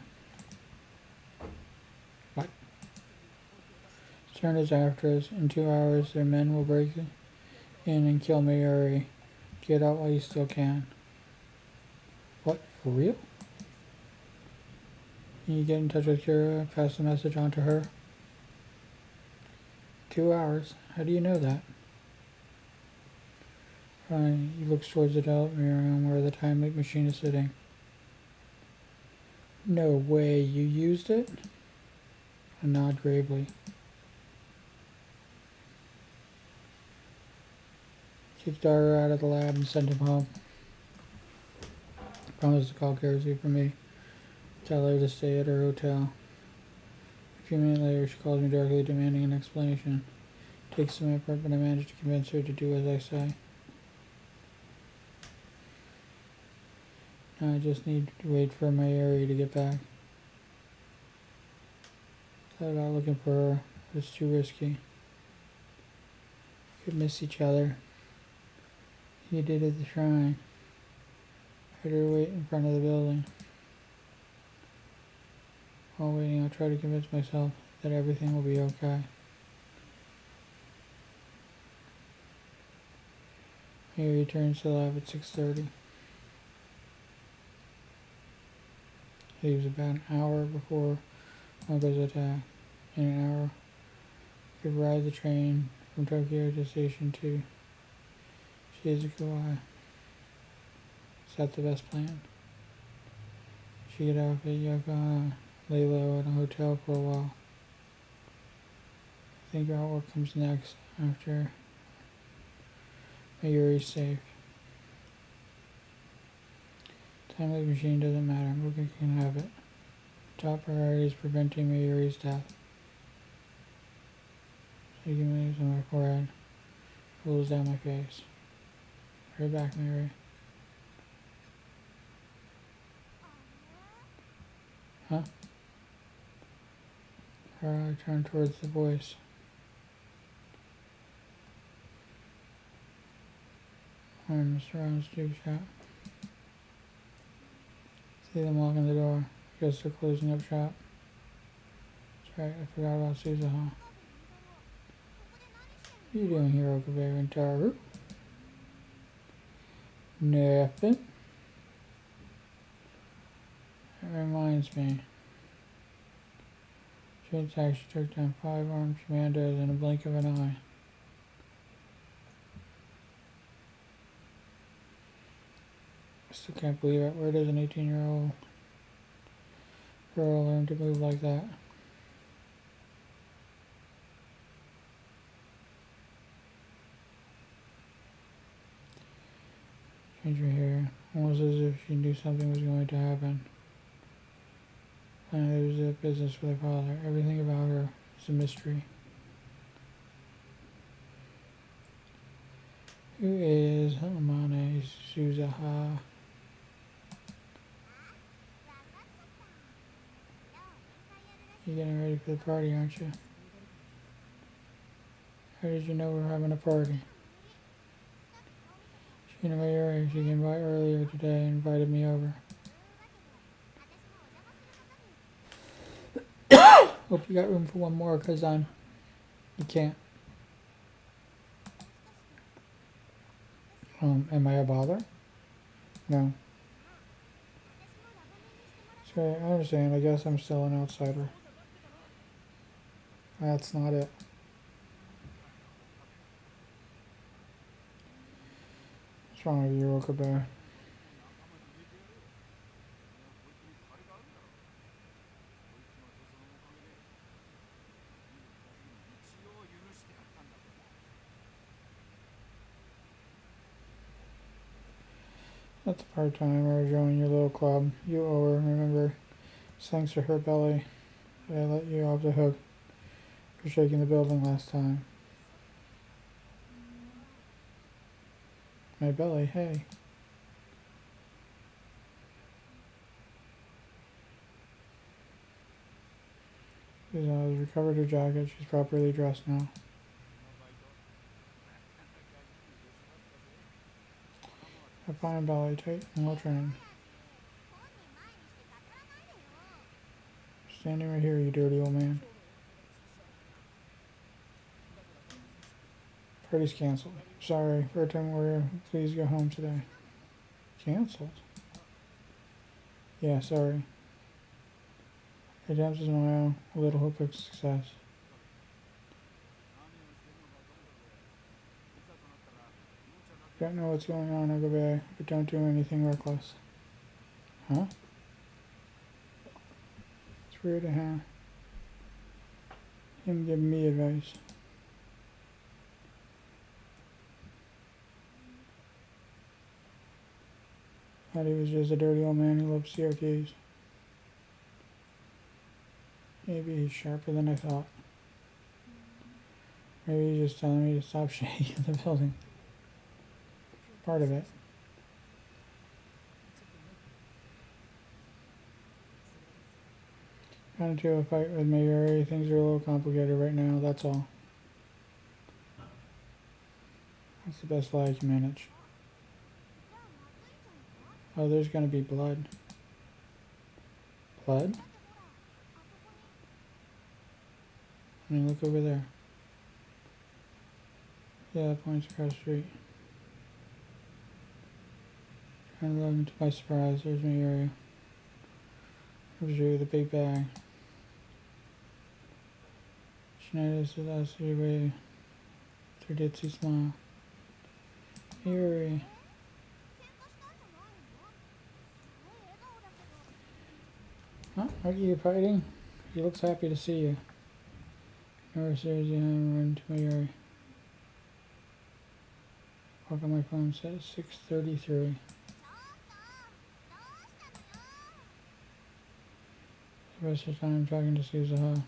What? CERN is after us. In 2 hours, their men will break in and kill Mayuri. Get out while you still can. What? For real? Can you get in touch with Kira, pass the message on to her? 2 hours. How do you know that? Fine. He looks towards the development room where the time loop machine is sitting. No way, you used it? I nod gravely. Kick Dara out of the lab and send him home. Promise to call Kira for me. Tell her to stay at her hotel. A few minutes later, she calls me darkly, demanding an explanation. It takes some effort, but I manage to convince her to do as I say. Now I just need to wait for Mayuri to get back. Thought about looking for her. It's too risky. Could miss each other. You did at the shrine. Better wait in front of the building. While waiting, I'll try to convince myself that everything will be okay. He returns to the lab at 6:30. He leaves about an hour before Mongo's attack. In an hour, he could ride the train from Tokyo to Station 2. Shizuku. Is that the best plan? She get off at Yokohama, lay low at a hotel for a while. Think about what comes next after Mayuri's safe. Time loop machine doesn't matter. Mugen can have it. Top priority is preventing Mayuri's death. Shaking waves on my forehead. Rolls down my face. Hurry back, Mayuri. Huh? I turn towards the voice. I'm Mr. Round's tube shop. See them locking the door. I guess they're closing up shop. That's right, I forgot about Suzuha. What are you doing here, Okabe and Taru? Nothing. That reminds me. Train's actually took down 5 armed commandos in a blink of an eye. I still can't believe it. Where does an 18-year-old girl learn to move like that? Change her hair. Almost as if she knew something was going to happen. Finally, it was a business with her father. Everything about her is a mystery. Who is Amane Suzuha? You're getting ready for the party, aren't you? How did you know we're having a party? She knew my area. She came by earlier today and invited me over. Hope you got room for one more, cause you can't. Am I a bother? No. So I understand. I guess I'm still an outsider. That's not it. What's wrong with you, Okabe? That's a part-timer joining your little club. You owe her, remember? Thanks to her belly that I let you off the hook for shaking the building last time. My belly, hey. She's recovered her jacket. She's properly dressed now. A fine belly, tight and well trained. Standing right here, you dirty old man. Party's canceled. Sorry, for a time warrior. Please go home today. Cancelled. Yeah, sorry. Attempts is my own. A little hope of success. Don't know what's going on, I'll go back, but don't do anything reckless. Huh? It's weird to have him giving me advice. Thought he was just a dirty old man who loved CRTs. Maybe he's sharper than I thought. Maybe he's just telling me to stop shaking the building. Part of it. Got into a fight with Mayuri. Things are a little complicated right now, that's all. That's the best lie I can manage. Oh, there's gonna be blood. Blood? I mean, look over there. Yeah, that points across the street. Trying to look into my surprise, there's my area. There's you, the big bag. She noticed the last way with her ditzy smile. Mayuri. Huh? Are you fighting? He looks happy to see you. Nora stares at him and run to Mayuri. Walk on my phone says 6:33. The rest of the time I'm talking to Suzuha.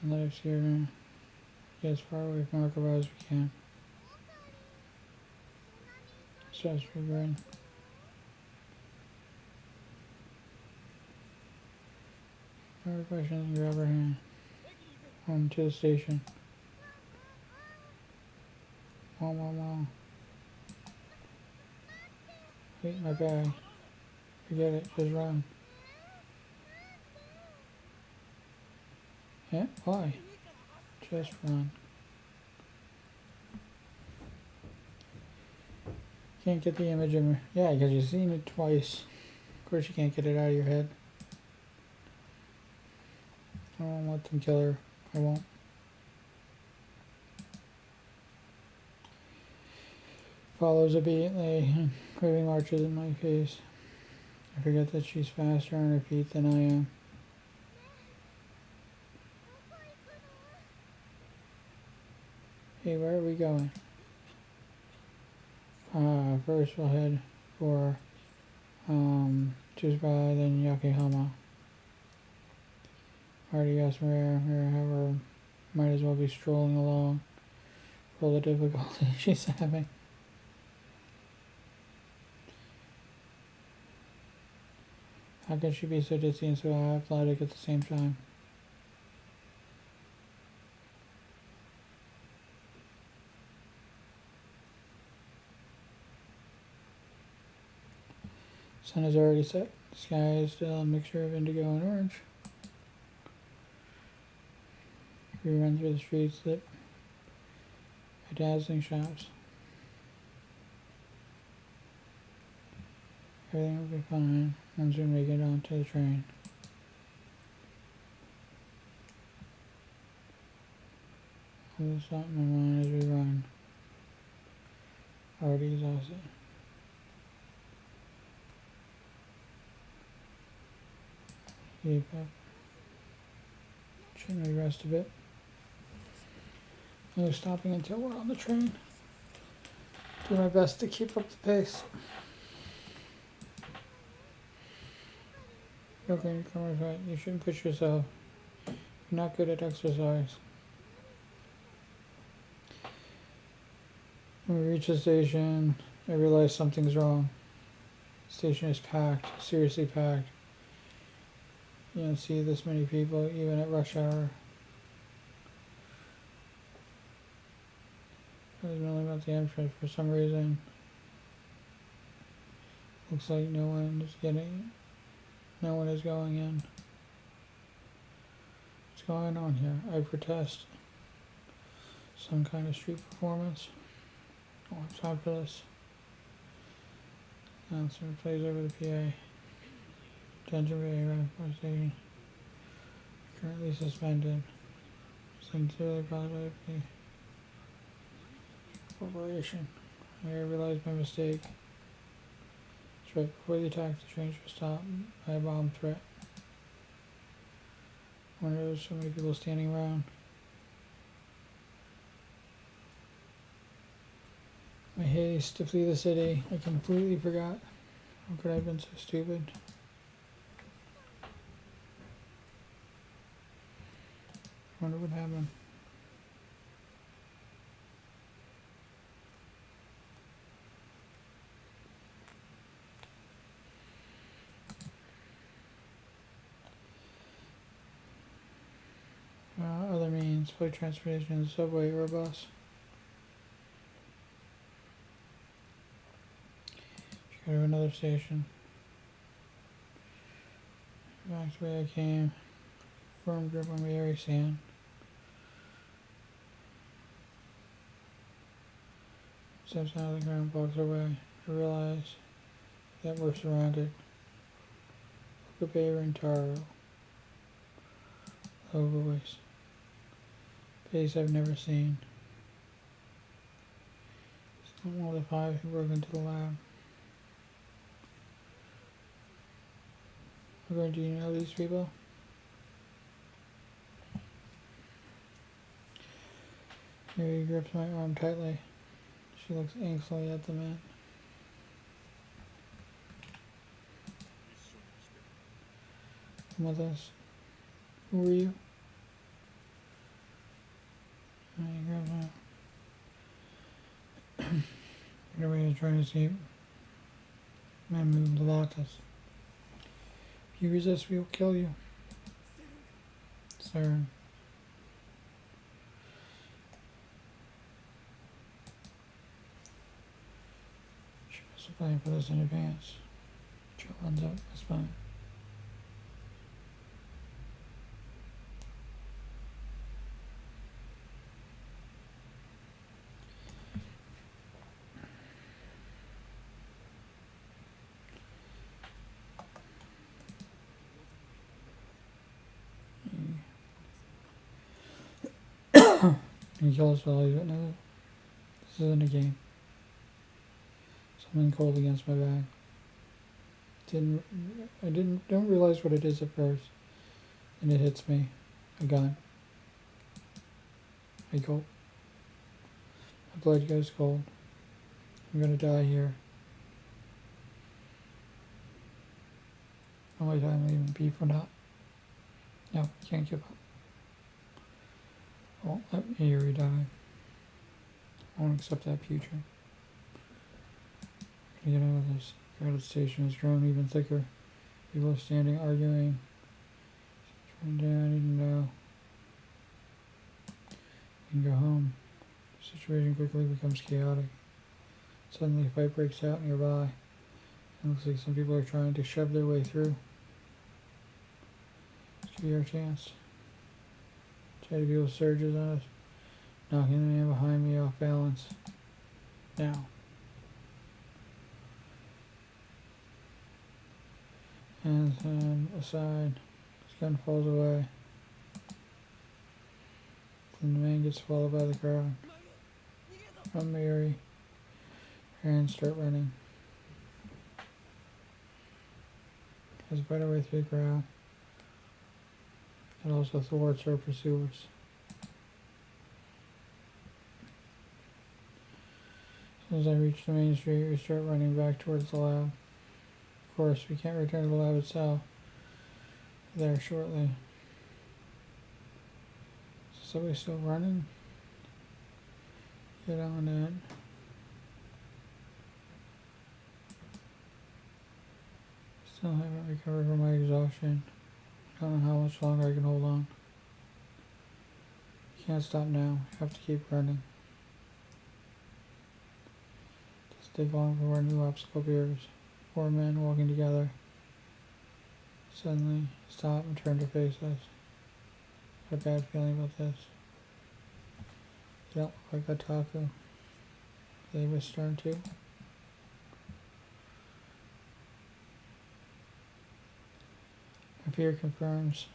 And let her see her get as far away from Akaba as we can. Stress regret. No questions, grab her hand. Home to the station. Wow. Wait, my bag. Forget it, just run. Yeah, why? Just run. Can't get the image of her. Yeah, because you've seen it twice. Of course you can't get it out of your head. I won't let them kill her. I won't. Follows obediently, craving marches in my face. I forget that she's faster on her feet than I am. Hey, where are we going? First we'll head for Tsubai, then Yokohama. Already asked Maria, however, might as well be strolling along for all the difficulty she's having. How can she be so dizzy and so athletic at the same time? Sun is already set. The sky is still a mixture of indigo and orange. We run through the streets lit by dazzling shops. Everything will be fine once we make it onto the train. All this thought in my mind as we run. Already exhausted. Keep up. Shouldn't we rest a bit? No stopping until we're on the train. Do my best to keep up the pace. Okay, come right. You shouldn't push yourself. You're not good at exercise. When we reach the station, I realize something's wrong. The station is packed, seriously packed. You don't see this many people even at rush hour. I was milling about the entrance for some reason. Looks like no one is going in. What's going on here? I protest. some kind of street performance. I don't have time for this. Announcer plays over the PA. Attention PA, station. Currently suspended. Sincerely apologize for the corporation. I realized my mistake. It's right before the attack, the trains were stopped by a bomb threat. I wonder there's so many people standing around. My haste to flee the city. I completely forgot. How could I have been so stupid? I wonder what happened. Other means, public transportation, subway, or a bus. Go to another station. Back to where I came. Firm grip on Mayuri's hand. Steps out of the ground, walks away. I realize that we're surrounded. Look at Baber and Taro. Low voice. Face I've never seen. It's not one of the 5 who broke into the lab. Do you know these people? Mayuri grips my arm tightly. She looks anxiously at the man. Come with us. Who are you? I grab my... Everybody is trying to escape. Man moved to lock us. If you resist, we will kill you. Sir. She must have planned for this in advance. Jill runs up my spine. You kill us while you know this isn't a game. Something cold against my back. Don't realize what it is at first. And it hits me. A gun. I gulp. My blood goes cold. I'm gonna die here. Only time I even beef or not. No, I can't give up. I won't let Mayuri die. I won't accept that future. I'm gonna get out of this. The crowded station has grown even thicker. People are standing, arguing. Turn down, I need to know. We can go home. The situation quickly becomes chaotic. Suddenly a fight breaks out nearby. It looks like some people are trying to shove their way through. This could be our chance. Teddy Beal surges on us, knocking the man behind me off balance. Now. And then aside, his gun falls away. Then the man gets swallowed by the crowd. Run, Mayuri. And start running. As fight our way through the crowd. It also thwarts our pursuers. As I reach the main street, we start running back towards the lab. Of course, we can't return to the lab itself. We're there shortly. So we're still running? Get on it. Still haven't recovered from my exhaustion. I don't know how much longer I can hold on. Can't stop now. I have to keep running. Doesn't take long before a new obstacle appears. 4 men walking together. Suddenly, stop and turn to face us. I have a bad feeling about this. They don't look like a taco. They was starting to. Fear confirms.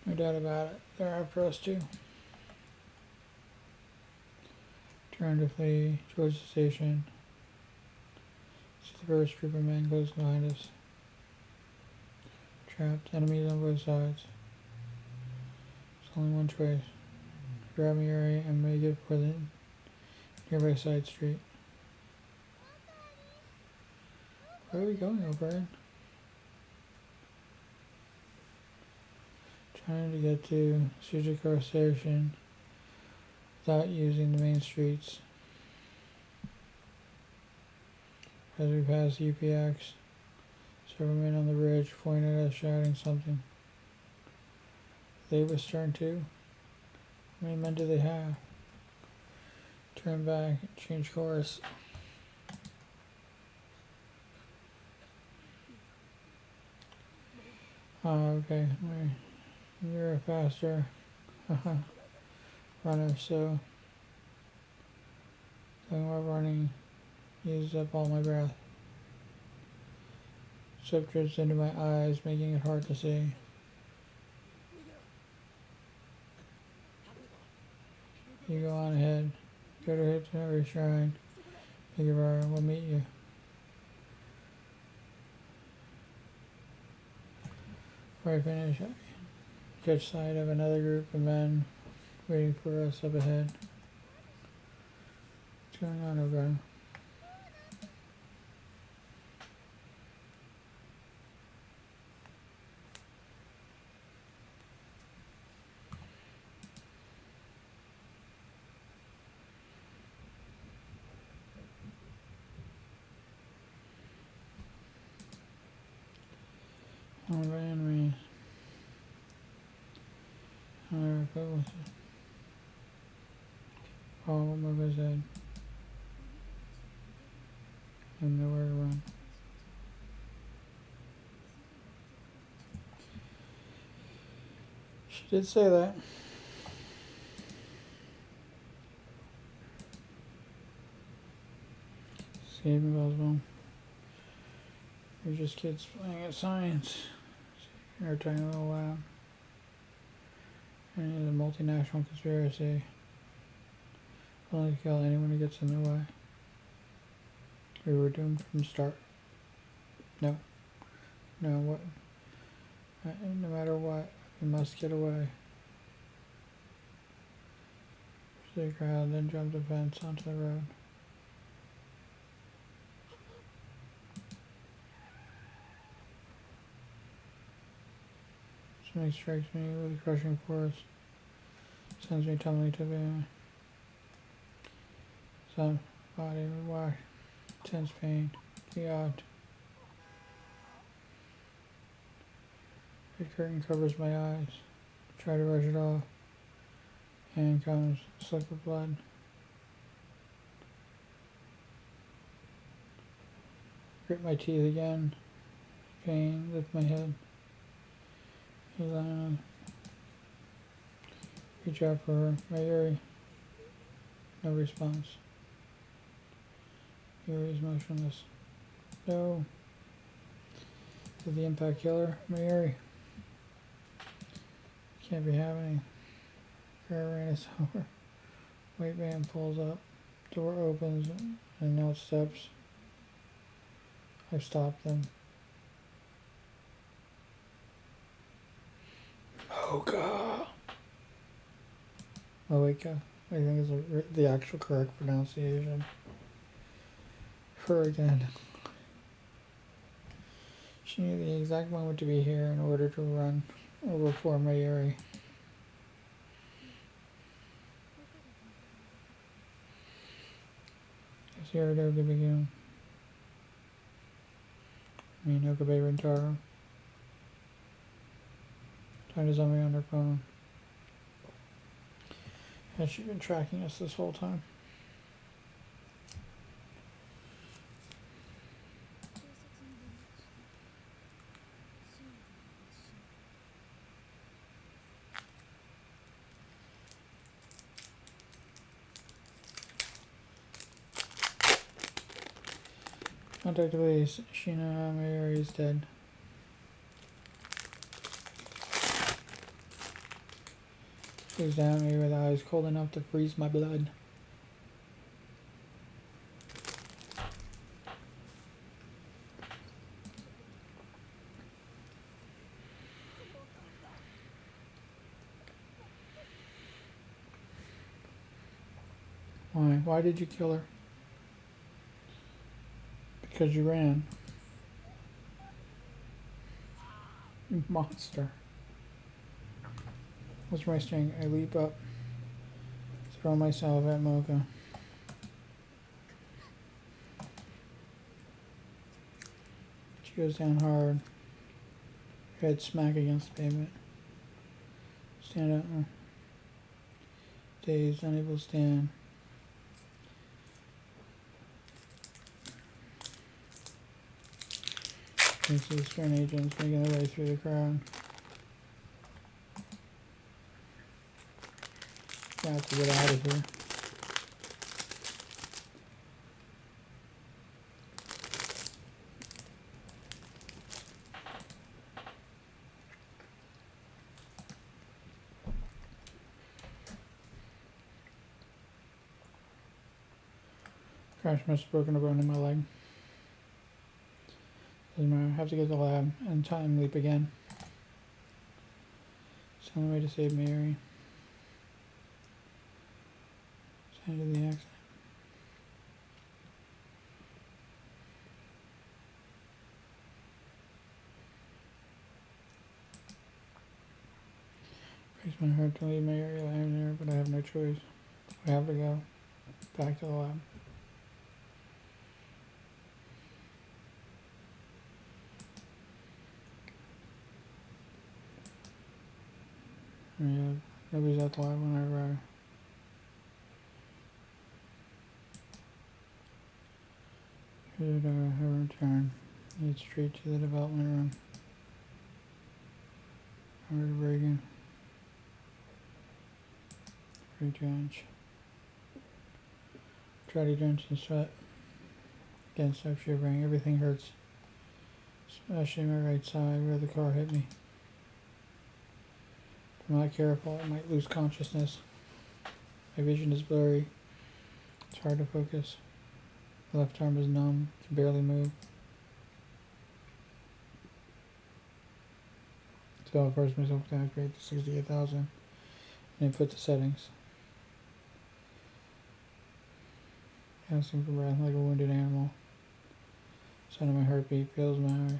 No doubt about it. They're after us too. Turn to flee towards the station. See the first group of men close behind us. Trapped. Enemies on both sides. There's only one choice. Grab Mayuri and make it for the nearby side street. Where are we going, O'Brien? Trying to get to Sujikar Station without using the main streets. As we pass UPX, several men on the bridge point at us shouting something. They was turned too. How many men do they have? Turn back, change course. Oh, okay. You're a faster runner, so talking about running uses up all my breath. Sweat drips into my eyes, making it hard to see. You go on ahead. Go to Hitler Shrine. Mayuri, we'll meet you. Before I finish, I catch sight of another group of men waiting for us up ahead. What's going on, O'Brien? O'Brien, me. Oh, what Mogo said. I have nowhere to run. She did say that. Escape impossible. We're just kids playing at science. In our tiny little lab. And it's a multinational conspiracy. Only to kill anyone who gets in their way. We were doomed from the start. No. No, what? No matter what, we must get away. The crowd then jumped the fence onto the road. Something strikes me with a crushing force. Sends me tumbling to the some body with whack. Intense pain. God. The curtain covers my eyes. Try to rush it off. Hand comes, a slip of blood. Grit my teeth again. Pain, lift my head. Reach out for her. Mayuri. No response. Mayuri is motionless. No. Did the impact kill her? Mayuri. Can't be happening. Prayer rain is over. White van pulls up. Door opens and out steps. I've stopped them. Mocha. Moeka, I think is the actual correct pronunciation. Her again. She knew the exact moment to be here in order to run over poor Mayuri. I see her there to begin. Me and Okabe Rentaro. Trying to zombie on her phone. Has she been tracking us this whole time? Contact the police. Sheena Mayuri is dead. She was down at me with eyes cold enough to freeze my blood. Why? Why did you kill her? Because you ran. You monster. What's my strength? I leap up. Throw myself at Mocha. She goes down hard. Head smack against the pavement. Stand up. Dazed, unable to stand. You see the strain agents making their way through the crowd. Got to get out of here. Crash must have broken a bone in my leg. Doesn't matter, I have to get to the lab and time leap again. It's the only way to save Mayuri. Sign of the accident. Breaks my heart to leave Mayuri lying there, but I have no choice. We have to go back to the lab. Yeah, nobody's at the lab when I arrive. Should have returned. Head straight to the development room. Remember to break in. Free trench. Try to drench in sweat. Again, start shivering. Everything hurts. Especially my right side where the car hit me. If I'm not careful, I might lose consciousness. My vision is blurry. It's hard to focus. My left arm is numb. Can barely move. So I force myself to activate the 68,000 and input the settings. Gasping for breath like a wounded animal. Sound of my heartbeat fills my ears.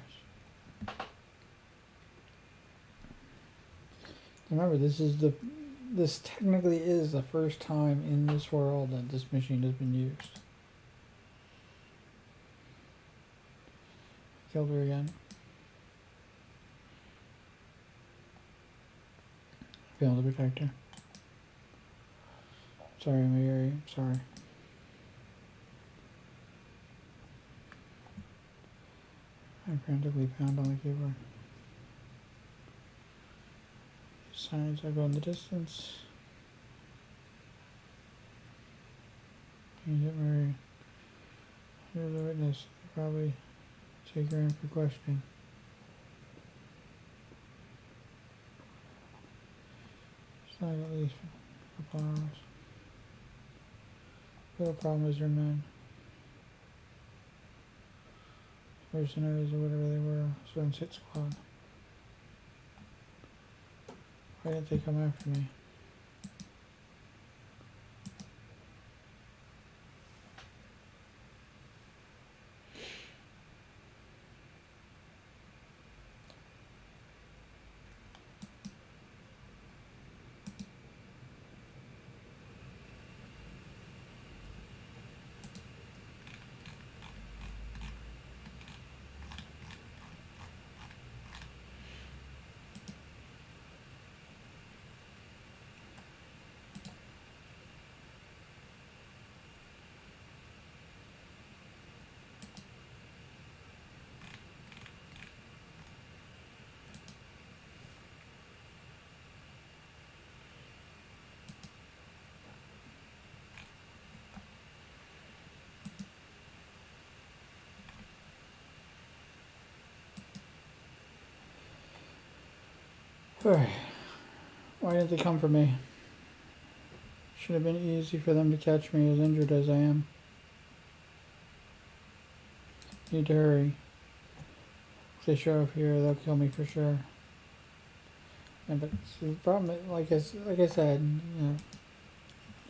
Remember, this technically is the first time in this world that this machine has been used. Killed her again. Failed to protect her. Sorry, Mayuri. Sorry. I frantically pound on the keyboard. Signs I go in the distance. You hit Mary. You're the witness. Probably take her in for questioning. It's not at least a couple hours. The real problem is your men. Mercenaries or whatever they were, Zone 6 squad. Why didn't they come after me? Alright. Why didn't they come for me? Should have been easy for them to catch me as injured as I am. Need to hurry. If they show up here, they'll kill me for sure. And but the problem, like I said, you know,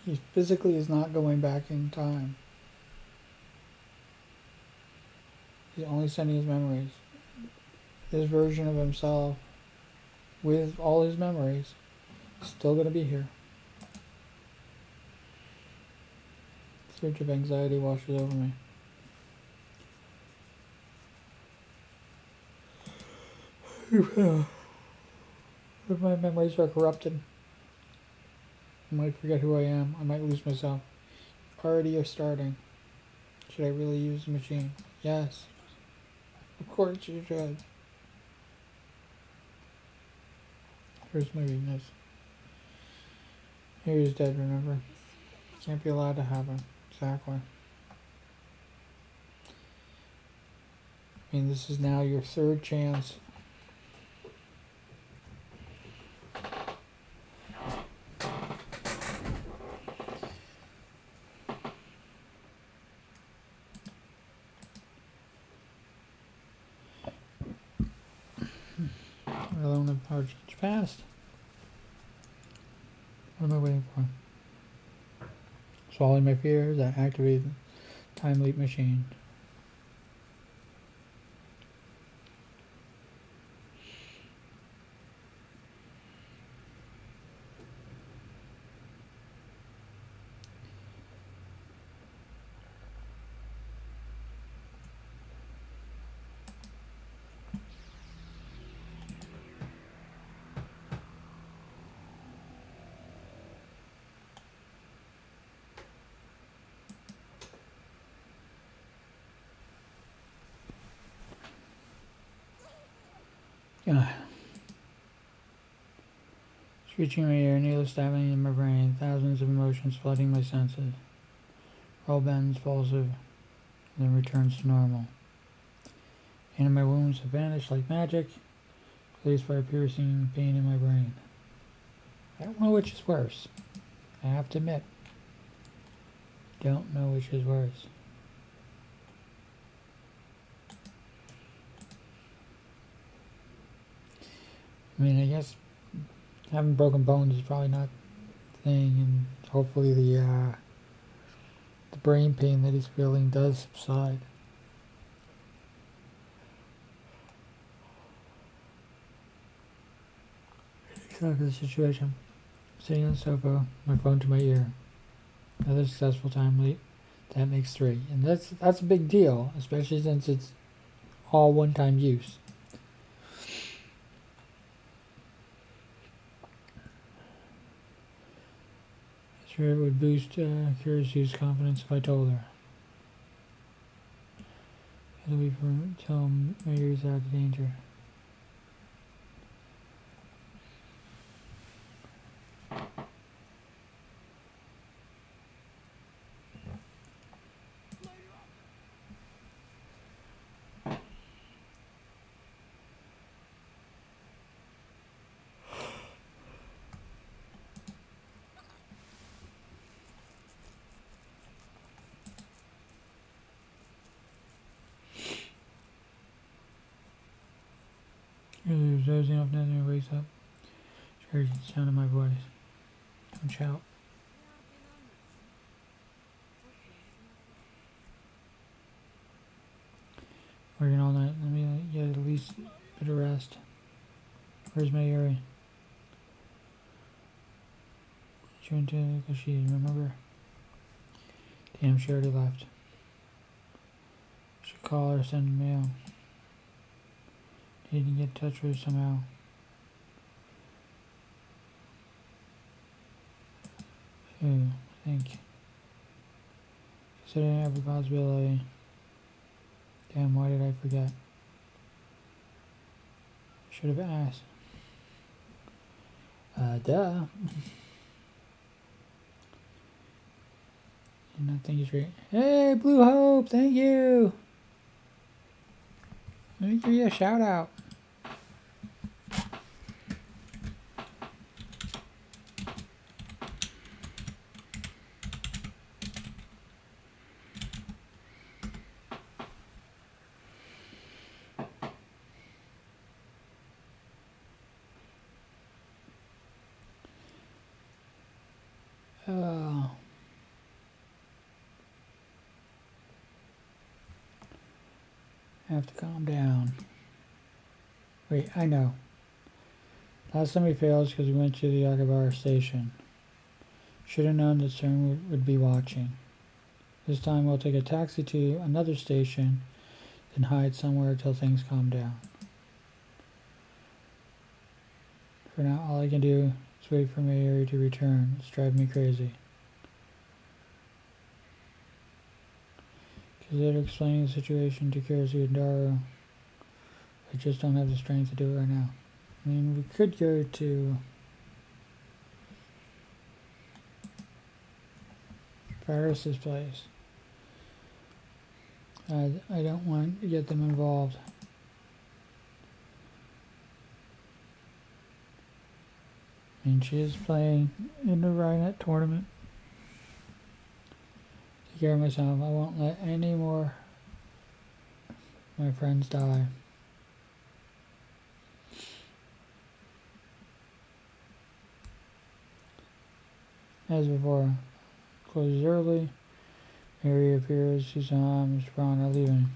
he physically is not going back in time. He's only sending his memories. His version of himself, with all his memories, is still going to be here. Surge of anxiety washes over me. If my memories are corrupted, I might forget who I am. I might lose myself. Already are starting. Should I really use the machine? Yes. Of course you should. Here's my weakness. Mayuri's dead, remember? Can't be allowed to have her. Exactly. I mean, this is now your third chance. Alone in power change past. What am I waiting for? Swallowing my fears, I activate the time leap machine. Reaching my ear, needle stabbing in my brain, thousands of emotions flooding my senses. All bends, falls over, then returns to normal. Pain in my wounds have vanished like magic, replaced by a piercing pain in my brain. I don't know which is worse. I have to admit. Don't know which is worse. I mean, I guess having broken bones is probably not the thing, and hopefully the brain pain that he's feeling does subside. Except for the situation. Sitting on the sofa, my phone to my ear. Another successful time leap. That makes 3. And that's a big deal, especially since it's all one-time use. Sure, it would boost Kirisu's confidence if I told her. It'll be till Mayuri's out of danger. Kirisu's dozing off, nothing wakes up. She hears the sound of my voice. Don't shout. Working all night. Let me get at least a bit of rest. Where's Mayuri? She went to Kashi, remember? Damn, she already left. Should call her, send a mail. Need to get in touch with her somehow. I think. Considering every possibility. Damn, why did I forget? Should have asked. Duh. Did not think he's right. Hey, Blue Hope, thank you. Let me give you a shout out. Oh. I have to calm down. Wait, I know. Last time we failed because we went to the Akihabara station. Should have known that CERN would be watching. This time we'll take a taxi to another station, then hide somewhere till things calm down. For now, all I can do is wait for Mayuri to return. It's driving me crazy. Consider explaining the situation to Kirisu and Daru. I just don't have the strength to do it right now. I mean, we could go to Faris's place. I don't want to get them involved. I mean, she is playing in the Rhinet tournament. Take care of myself. I won't let any more of my friends die. As before, closes early. Mayuri appears. She's Miss Braun are leaving.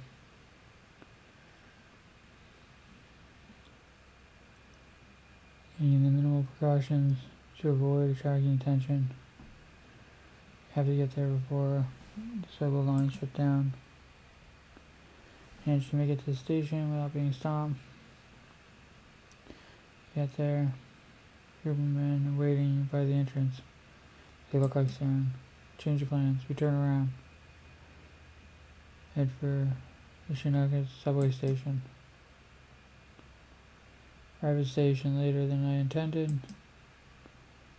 Taking the minimal precautions to avoid attracting attention. Have to get there before the subway line shut down. Managed to make it to the station without being stopped. Get there. Group of men are waiting by the entrance. They look like CERN. Change of plans. We turn around. Head for the Shinaka subway station. Arrive at the station later than I intended.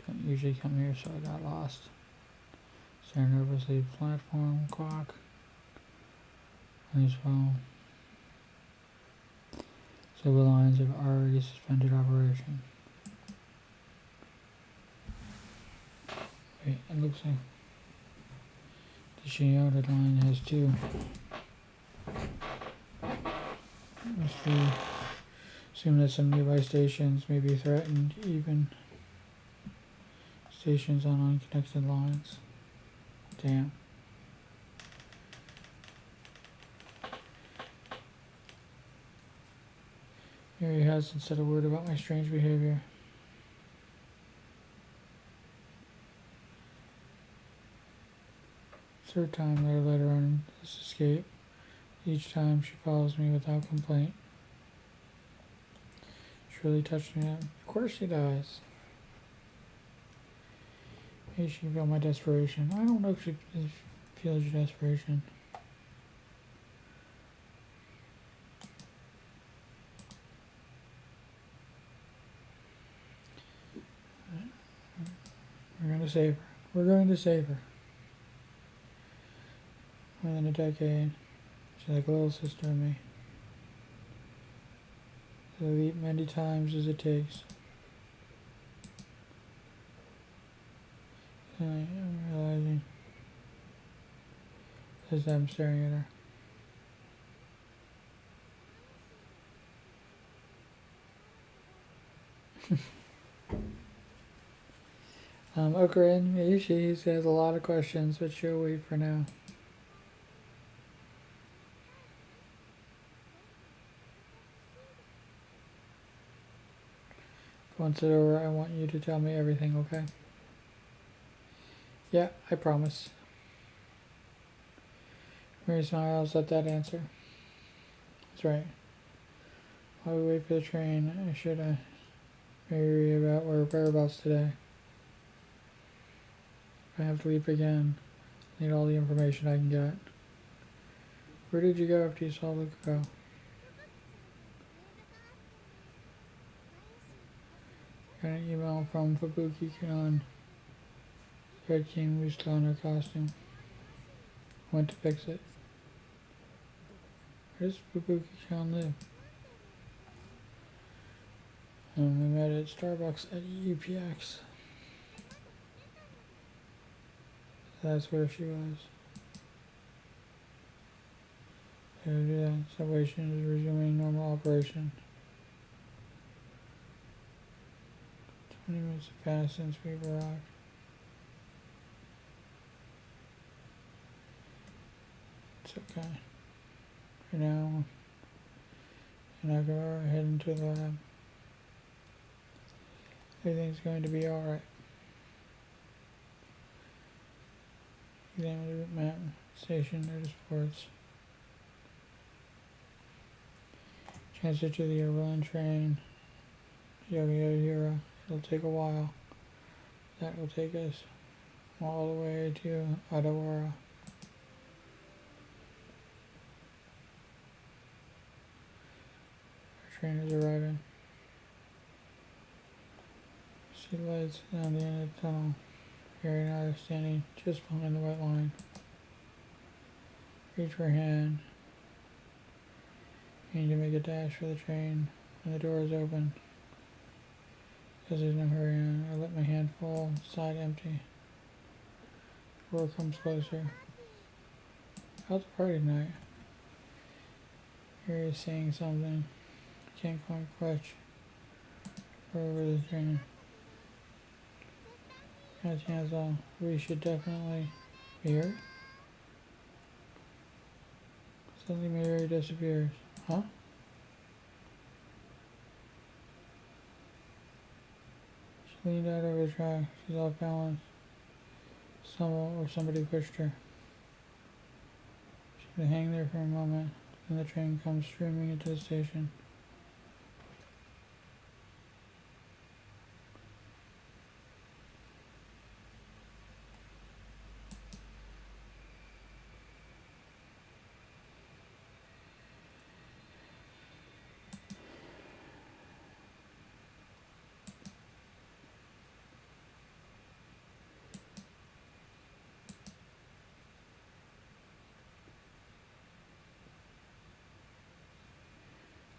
Don't usually come here, so I got lost. Staring nervously at the platform clock. On his phone. Subway lines have already suspended operation. Wait, it looks like the Shinaka line has two. Must we assume that some nearby stations may be threatened, even stations on unconnected lines. Damn. Mary hasn't said a word about my strange behavior. Third time I let her on this escape. Each time she follows me without complaint. She really touched me up. Of course she does. Maybe she can feel my desperation. I don't know if she feels your desperation. We're going to save her. We're going to save her. Within a decade, she's like a little sister to me. So I'll eat many times as it takes. And I'm realizing as I'm staring at her. Okran, maybe she has a lot of questions, but she'll wait for now. Once it's over, I want you to tell me everything, okay? Yeah, I promise. Mary smiles at that answer. That's right. While we wait for the train, I should Mary about whereabouts today. If I have to leave again, I need all the information I can get. Where did you go after you saw Luca go? Got an email from Fubuki-kun. Red King loosed on her costume. Went to fix it. Where does Fubuki-kun live? We met at Starbucks at UPX. That's where she was. The subway is resuming normal operation. 20 minutes have passed since we've arrived. okay. For now, and I go ahead into the lab. Everything's going to be alright. Examine the route map, station, notice boards. Transfer to the Overland train. Yoga. It'll take a while. That will take us all the way to Adawara. Our train is arriving. See lights down the end of the tunnel. Harry and I are standing just behind the white line. Reach for a hand. You need to make a dash for the train when the door is open. Because there's no hurry on, I let my hand fall, side empty. The door comes closer. How's the party tonight? Harry is saying something. I can't quite catch. We're over the train. Got his hands off. We should definitely be here. Suddenly Mayuri disappears. Huh? She leaned out over the track. She's off balance. Someone or somebody pushed her. She could hang there for a moment. Then the train comes streaming into the station.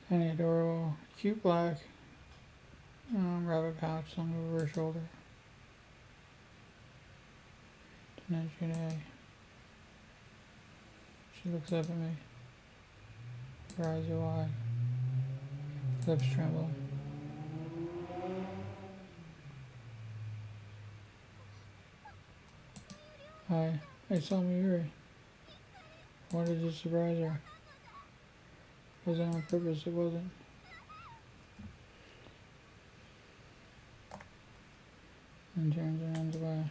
Tiny adorable, cute black rabbit pouch slung over her shoulder. Dimension A. She looks up at me. Her eyes are wide. Lips tremble. Hi, I saw Mayuri. I wanted to surprise her. It wasn't on purpose, it wasn't. And turns and runs away.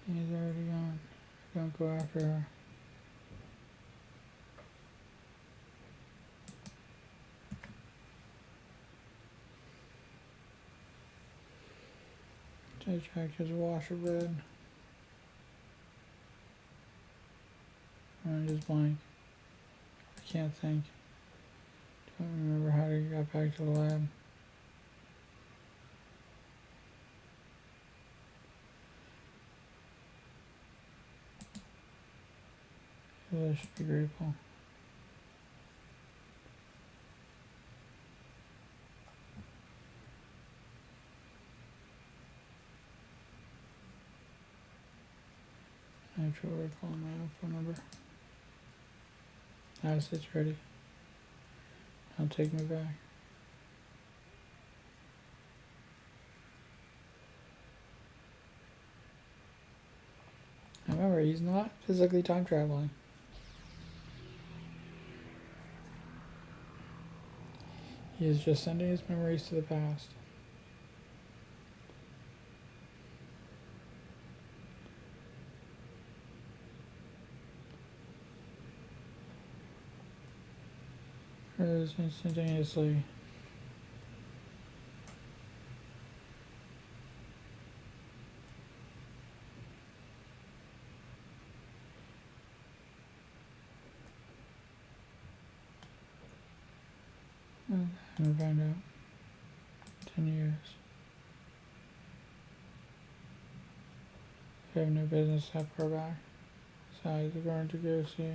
He's already gone. Don't go after her. I checked his wash of bread. I'm just blank. I can't think. Don't remember how to get back to the lab. I should be grateful. I try to call my own phone number. As it's ready. I'll take me back. Remember, he's not physically time traveling. He is just sending his memories to the past. Hers instantaneously. And find out. 10 years. I have no business that far back. Besides, we're going to go see.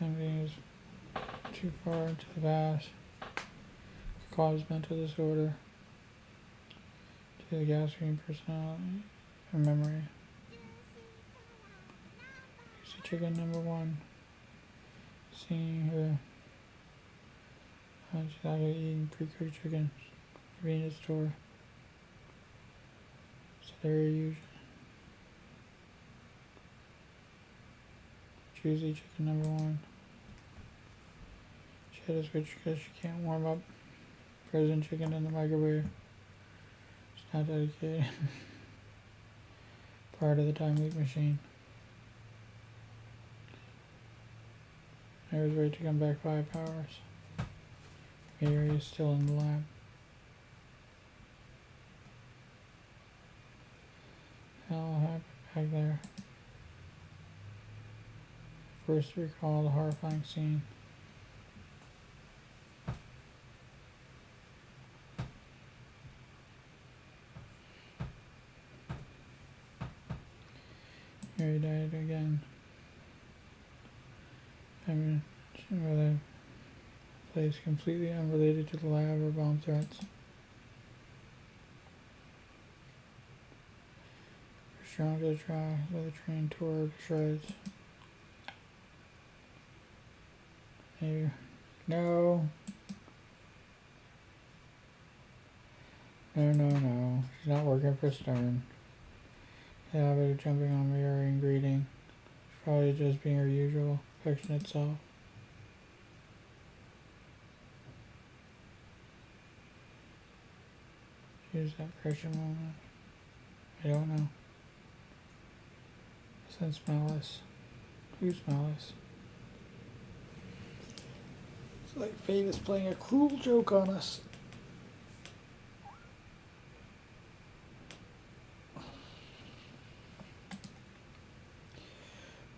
Time being is too far into the past. Could cause mental disorder. To the gasoline personality and memory. Here's the chicken number one. Seeing her. She's actually eating pre-cooked chicken. convenience store. So there you use juicy chicken number 1. She had to switch because she can't warm up frozen chicken in the microwave. It's not dedicated. Part of the time leak machine. Mayuri's ready to come back 5 hours. Mayuri is still in the lab. Hell happened back there. First recall the horrifying scene. Mayuri died again. I'm with a place completely unrelated to the lab or bomb threats. Strong to try with a train toward shreds. Maybe. No. No. She's not working for Stern. The habit of jumping on Mayuri and greeting. She's probably just being her usual affectionate self. Use that pressure moment. I don't know. Since Malice. Who's Malice? It's like fate is playing a cruel joke on us.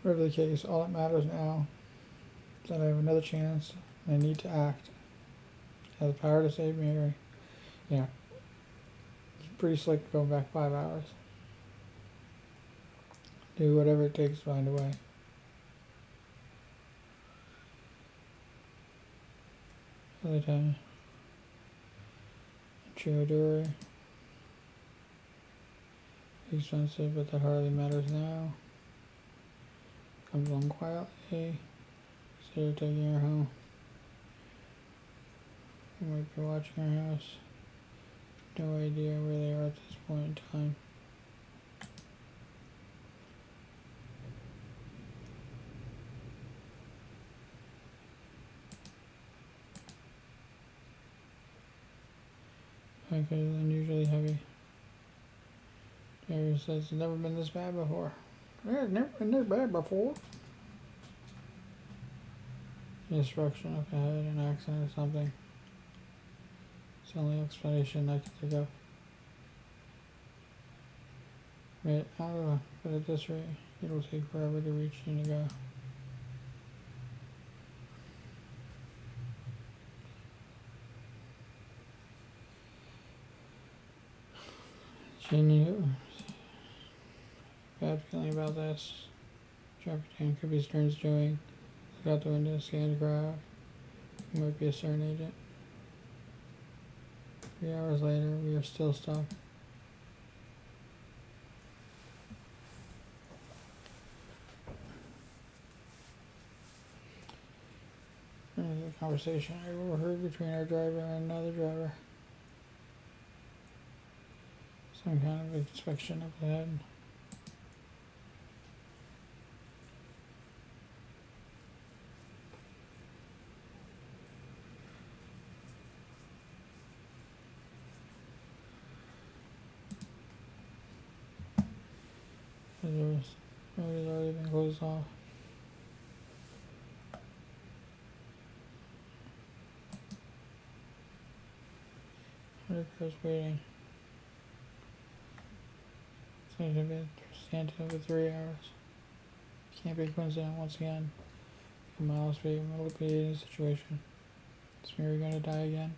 Whatever the case, all that matters now is that I have another chance and I need to act. I have the power to save Mayuri. Yeah. It's pretty slick going back 5 hours. Do whatever it takes to find a way. Other time. Chiodori. Expensive, but that hardly matters now. Comes along quietly. Consider taking her home. You might be watching her house. No idea where they are at this point in time. Package is unusually heavy. Jerry says it's never been this bad before. Yeah, it's never been this bad before. Destruction up ahead, an accident or something. It's the only explanation I can think of. Wait, I don't know, but at this rate, it'll take forever to reach Inigo. She knew. Bad feeling about this. Traffic could be Stern's doing. Look out the window, scan the graph. He might be a CERN agent. 3 hours later, we are still stuck. There's a conversation I overheard between our driver and another driver. Some kind of inspection up ahead. The door's already been closed off. Her car's waiting. It's going to be standing for 3 hours. Can't be coincident once again. Miles be in a liquidating situation. Is Mayuri going to die again?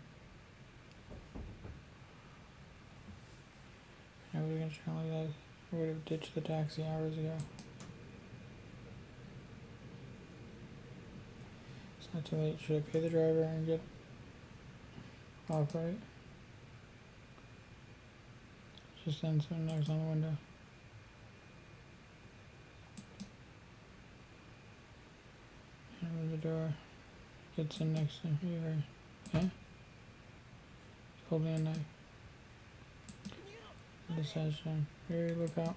I was going to try that. I would have ditched the taxi hours ago. It's not too late. Should I pay the driver and get off right? Just send some knocks on the window. Open the door. Gets in next to Mayuri. Yeah? He's holding a knife. Dissension. Here, look out.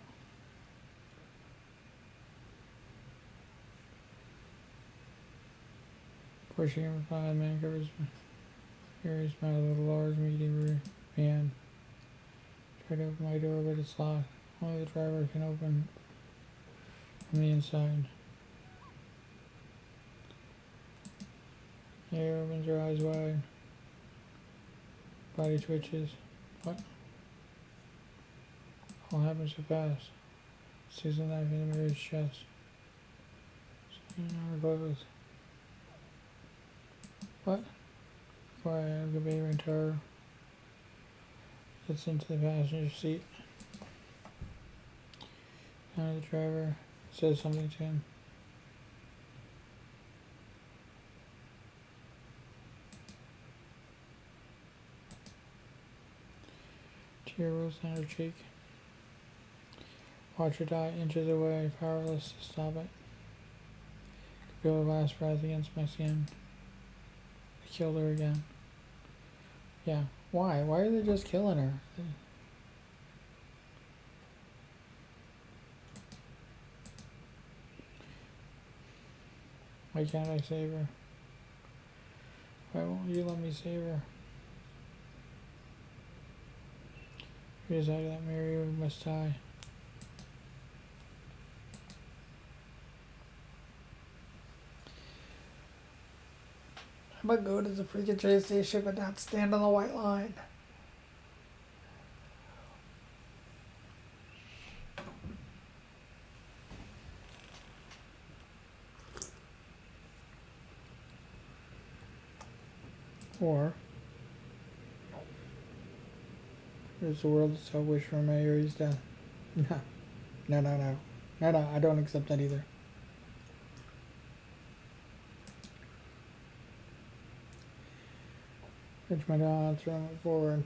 Pushing him 5 man covers. Here's my little large meaty man. Try to open my door, but it's locked. Only the driver can open from the inside. He opens her eyes wide. Body twitches. What? All happens so fast. Sees the knife in the mirror's chest. Seeing her clothes. What? Quiet, I look at baby and her. Gets into the passenger seat. Now the driver says something to him. Tear rolls down her cheek. Watch her die inches away, powerless to stop it. Could feel her last breath against my skin. I killed her again. Yeah, why? Why are they just killing her? Why can't I save her? Why won't you let me save her? We decided that Mayuri must die. I might go to the freaking train station but not stand on the white line. Or there's the world itself wish for Mayuri's death. No, I don't accept that either. Pitch my down, throw it forward.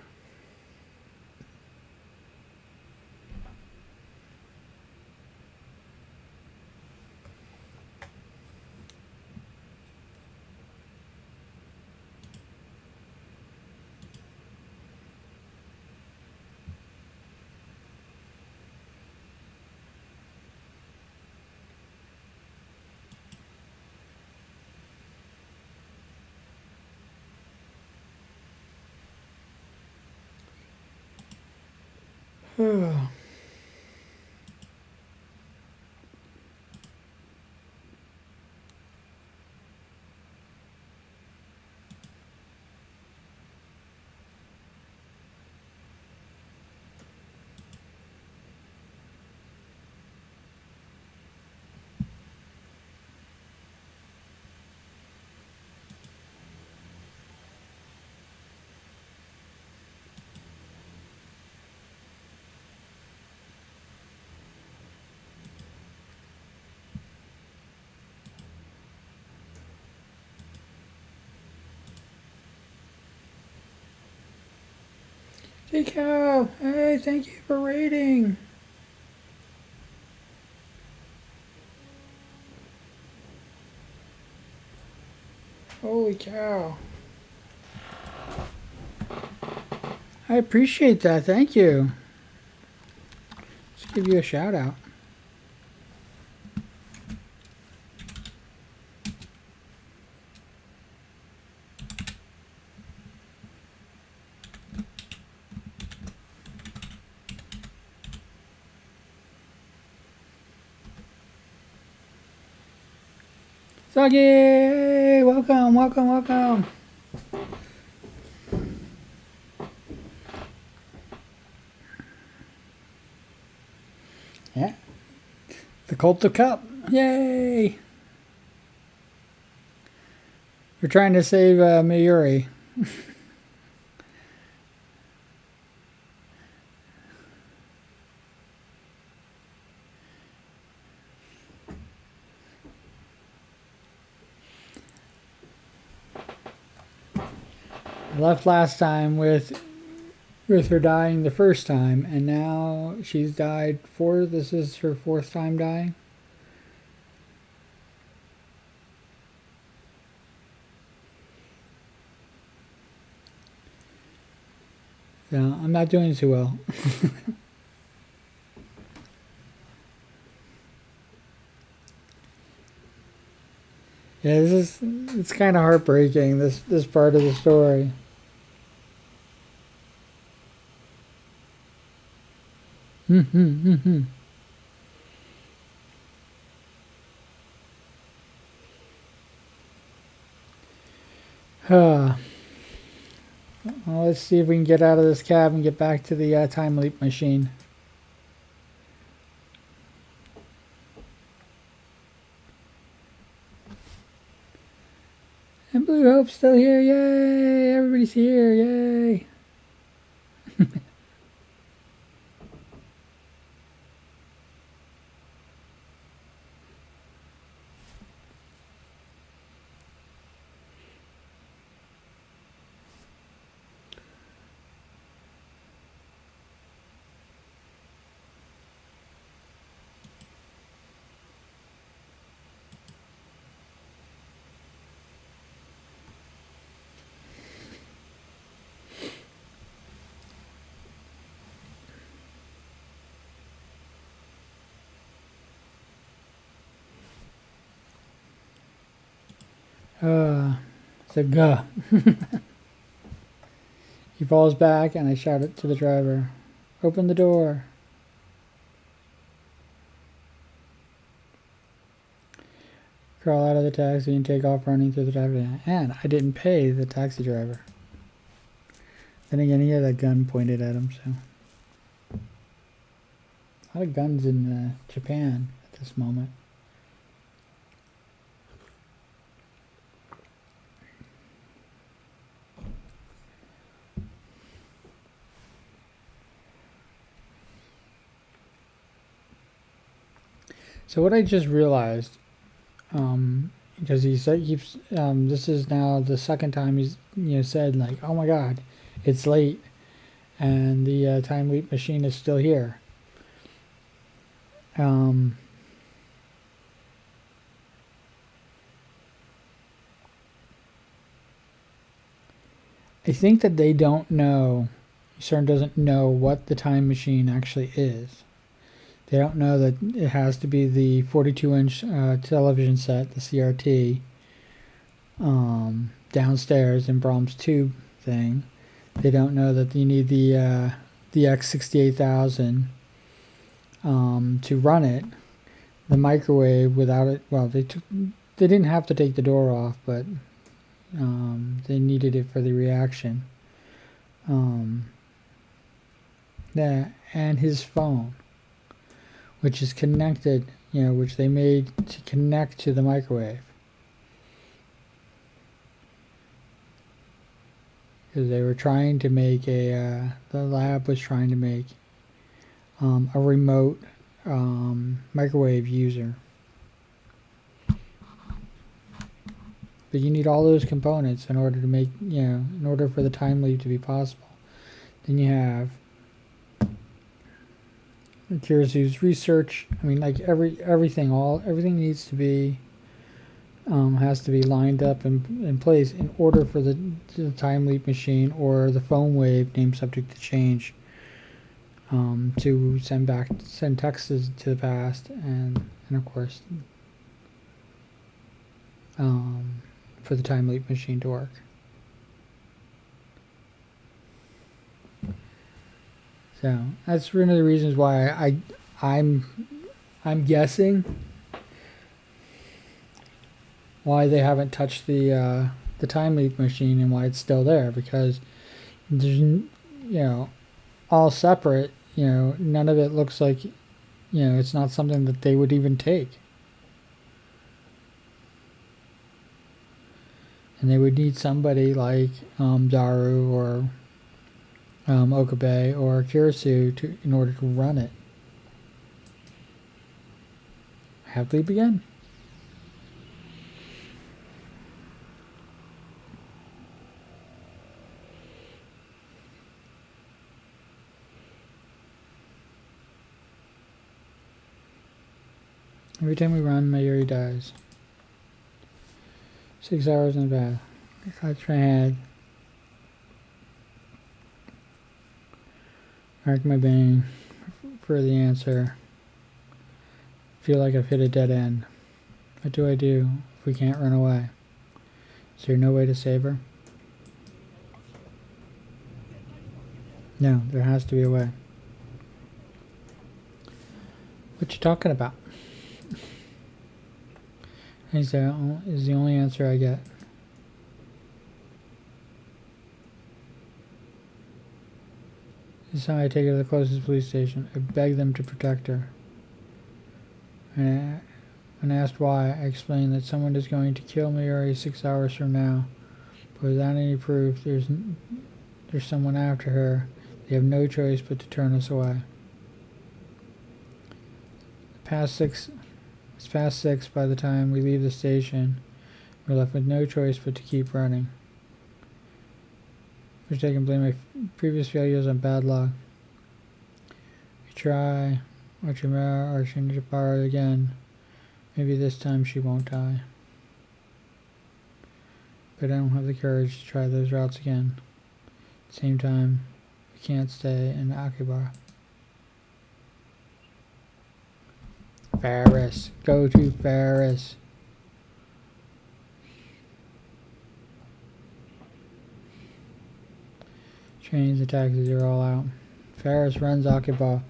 Jacob, hey, thank you for raiding. Holy cow. I appreciate that, thank you. Let's give you a shout out. Sagi! Welcome, welcome, welcome. Yeah. The Cult of Cup. Yay! We're trying to save Mayuri. I left last time with her dying the first time, and now she's died this is her 4th time dying. So I'm not doing too well. Yeah, it's kind of heartbreaking, this part of the story. Well, let's see if we can get out of this cab and get back to the time leap machine. And Blue Hope's still here, yay! Everybody's here, yay! It's a guh. He falls back and I shout it to the driver. Open the door. Crawl out of the taxi and take off running through the traffic. And I didn't pay the taxi driver. Then again, he had a gun pointed at him, so. A lot of guns in Japan at this moment. So what I just realized, because he said keeps, this is now the second time he's said like, oh my God, it's late, and the time leap machine is still here. I think that they don't know. CERN doesn't know what the time machine actually is. They don't know that it has to be the 42-inch television set, the CRT, downstairs in Brahms' tube thing. They don't know that you need the X68000 to run it. The microwave without it. Well, they didn't have to take the door off, but they needed it for the reaction. Yeah, and his phone, which is connected, which they made to connect to the microwave. Because they were trying to make the lab was trying to make a remote microwave user. But you need all those components in order to make, in order for the time leap to be possible. Then you have Kirisu's research. I mean, like everything needs to be has to be lined up in place in order for the time leap machine or the phone wave named subject to change to send texts to the past and of course for the time leap machine to work. So that's one of the reasons why I'm guessing why they haven't touched the time leap machine and why it's still there, because there's all separate. None of it looks like it's not something that they would even take, and they would need somebody like Daru or Okabe or Kirisu in order to run it. Have leap again. Every time we run, Mayuri dies. 6 hours in the bath. Clutch my head. Mark my brain for the answer. Feel like I've hit a dead end. What do I do? if we can't run away? Is there no way to save her? No, there has to be a way. What you talking about? Is the only answer I get. This is how I take her to the closest police station. I beg them to protect her. And when asked why, I explained that someone is going to kill Mayuri 6 hours from now. But without any proof, there's someone after her. They have no choice but to turn us away. It's past 6 by the time we leave the station. We're left with no choice but to keep running. Which I can blame my previous failures on bad luck. We try, or she needs to borrow again. Maybe this time she won't die. But I don't have the courage to try those routes again. At the same time, we can't stay in Akihabara. Paris. Go to Paris. Trains and taxis are all out. Ferris runs Akihabara.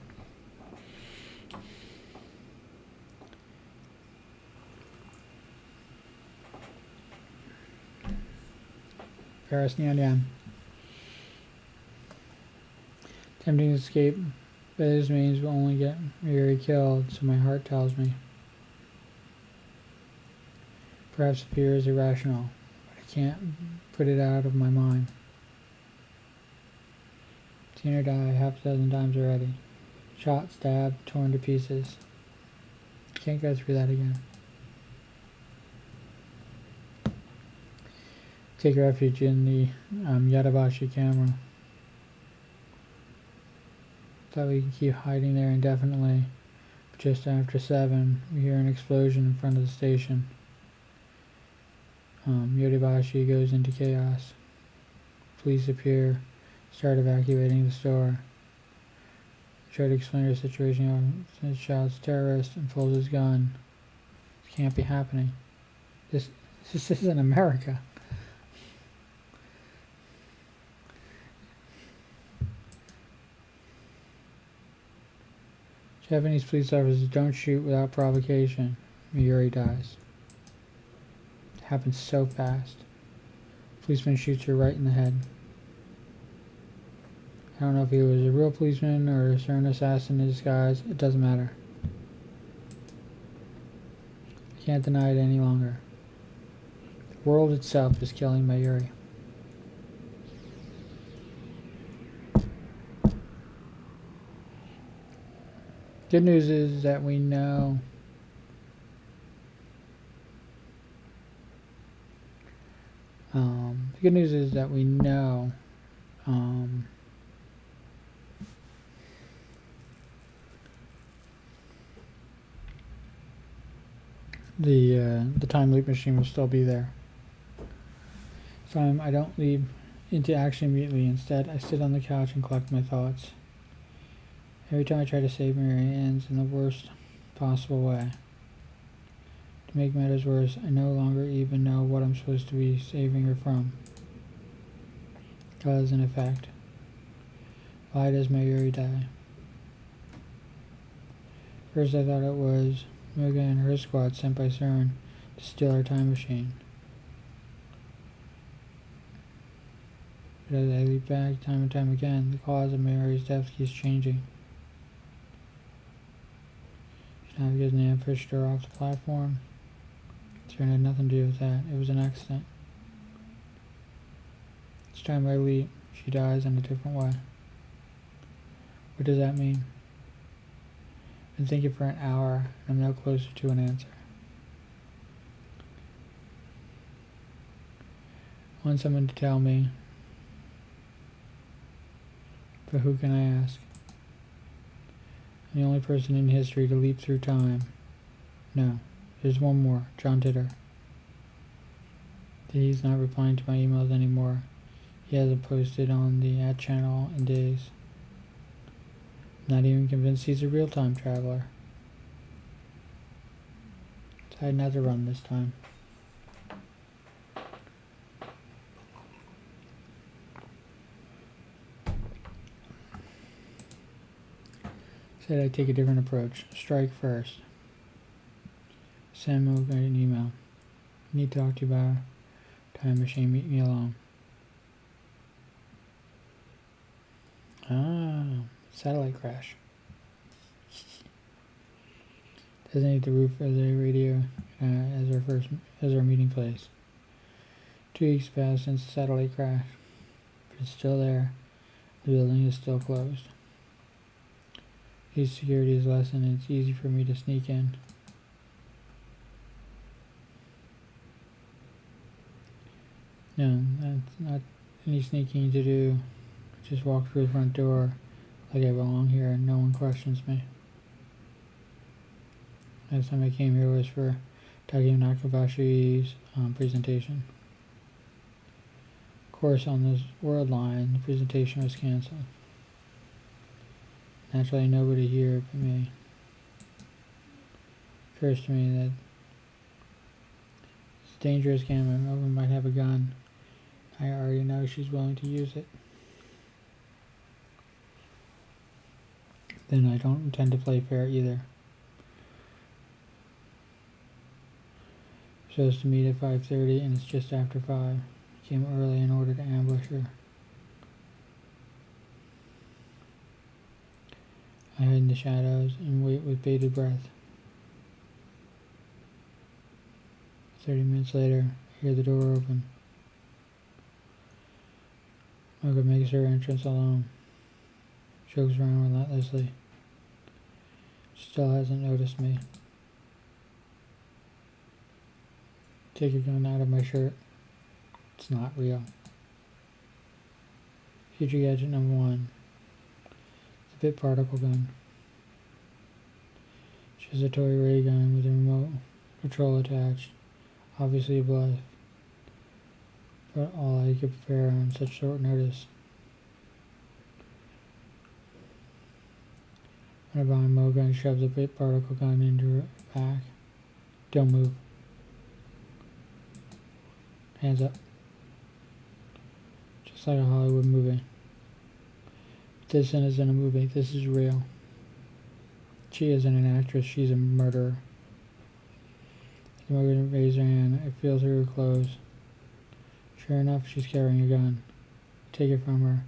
Ferris Nyan Yan. Attempting to escape by this means will only get Mayuri killed, so my heart tells me. Perhaps the fear is irrational, but I can't put it out of my mind. Seen her die half a dozen times already. Shot, stabbed, torn to pieces. Can't go through that again. Take refuge in the Yadabashi camera. Thought we could keep hiding there indefinitely. But just after 7, we hear an explosion in front of the station. Yadabashi goes into chaos. Police appear. Start evacuating the store. Try to explain her situation. He shouts terrorist and pulls his gun. This can't be happening. This isn't America. Japanese police officers don't shoot without provocation. Mayuri dies. It happens so fast. Policeman shoots her right in the head. I don't know if he was a real policeman or a CERN assassin in disguise. It doesn't matter. I can't deny it any longer. The world itself is killing Mayuri. Good news is that we know the good news is that we know the time loop machine will still be there. So I don't leap into action immediately. Instead, I sit on the couch and collect my thoughts. Every time I try to save Mary, it ends in the worst possible way. To make matters worse, I no longer even know what I'm supposed to be saving her from. Cause and effect. Why does Mayuri die? First I thought it was Muga and her squad sent by CERN to steal our time machine. But as I leap back time and time again, the cause of Mayuri's death keeps changing. Now because Nan pushed her off the platform. CERN had nothing to do with that. It was an accident. Each time I leap, she dies in a different way. What does that mean? I've been thinking for an hour, and I'm no closer to an answer. I want someone to tell me, but who can I ask? I'm the only person in history to leap through time. No, there's one more, John Titter. He's not replying to my emails anymore. He hasn't posted on the @channel in days. I'm not even convinced he's a real time traveler. Decided not to run this time. Said I'd take a different approach. Strike first. Send Moga an email. Need to talk to you about time machine. Meet me alone. Satellite crash. Designate the roof as a radio as our meeting place. 2 weeks passed since the satellite crash. But it's still there. The building is still closed. Use security is less and it's easy for me to sneak in. No, that's not any sneaking to do. Just walk through the front door like I belong here and no one questions me. Last time I came here was for Taki Nakabashi's presentation. Of course, on this world line, the presentation was cancelled. Naturally, nobody here but me. It occurs to me that it's a dangerous game and Moga might have a gun. I already know she's willing to use it. Then I don't intend to play fair either. We're supposed to meet at 5:30 and it's just after 5. I came early in order to ambush her. I hide in the shadows and wait with bated breath. 30 minutes later, I hear the door open. Moga makes her entrance alone. Jokes around relentlessly. Still hasn't noticed me. Take a gun out of my shirt. It's not real. Future gadget number 1. It's a bit particle gun. Just a toy ray gun with a remote control attached. Obviously a bluff. But all I could prepare on such short notice. When I behind Moga and shoves a bit particle gun into her back. Don't move. Hands up. Just like a Hollywood movie. This isn't a movie, this is real. She isn't an actress, she's a murderer. Moga raised her hand. I feel through her clothes. Sure enough, she's carrying a gun. Take it from her.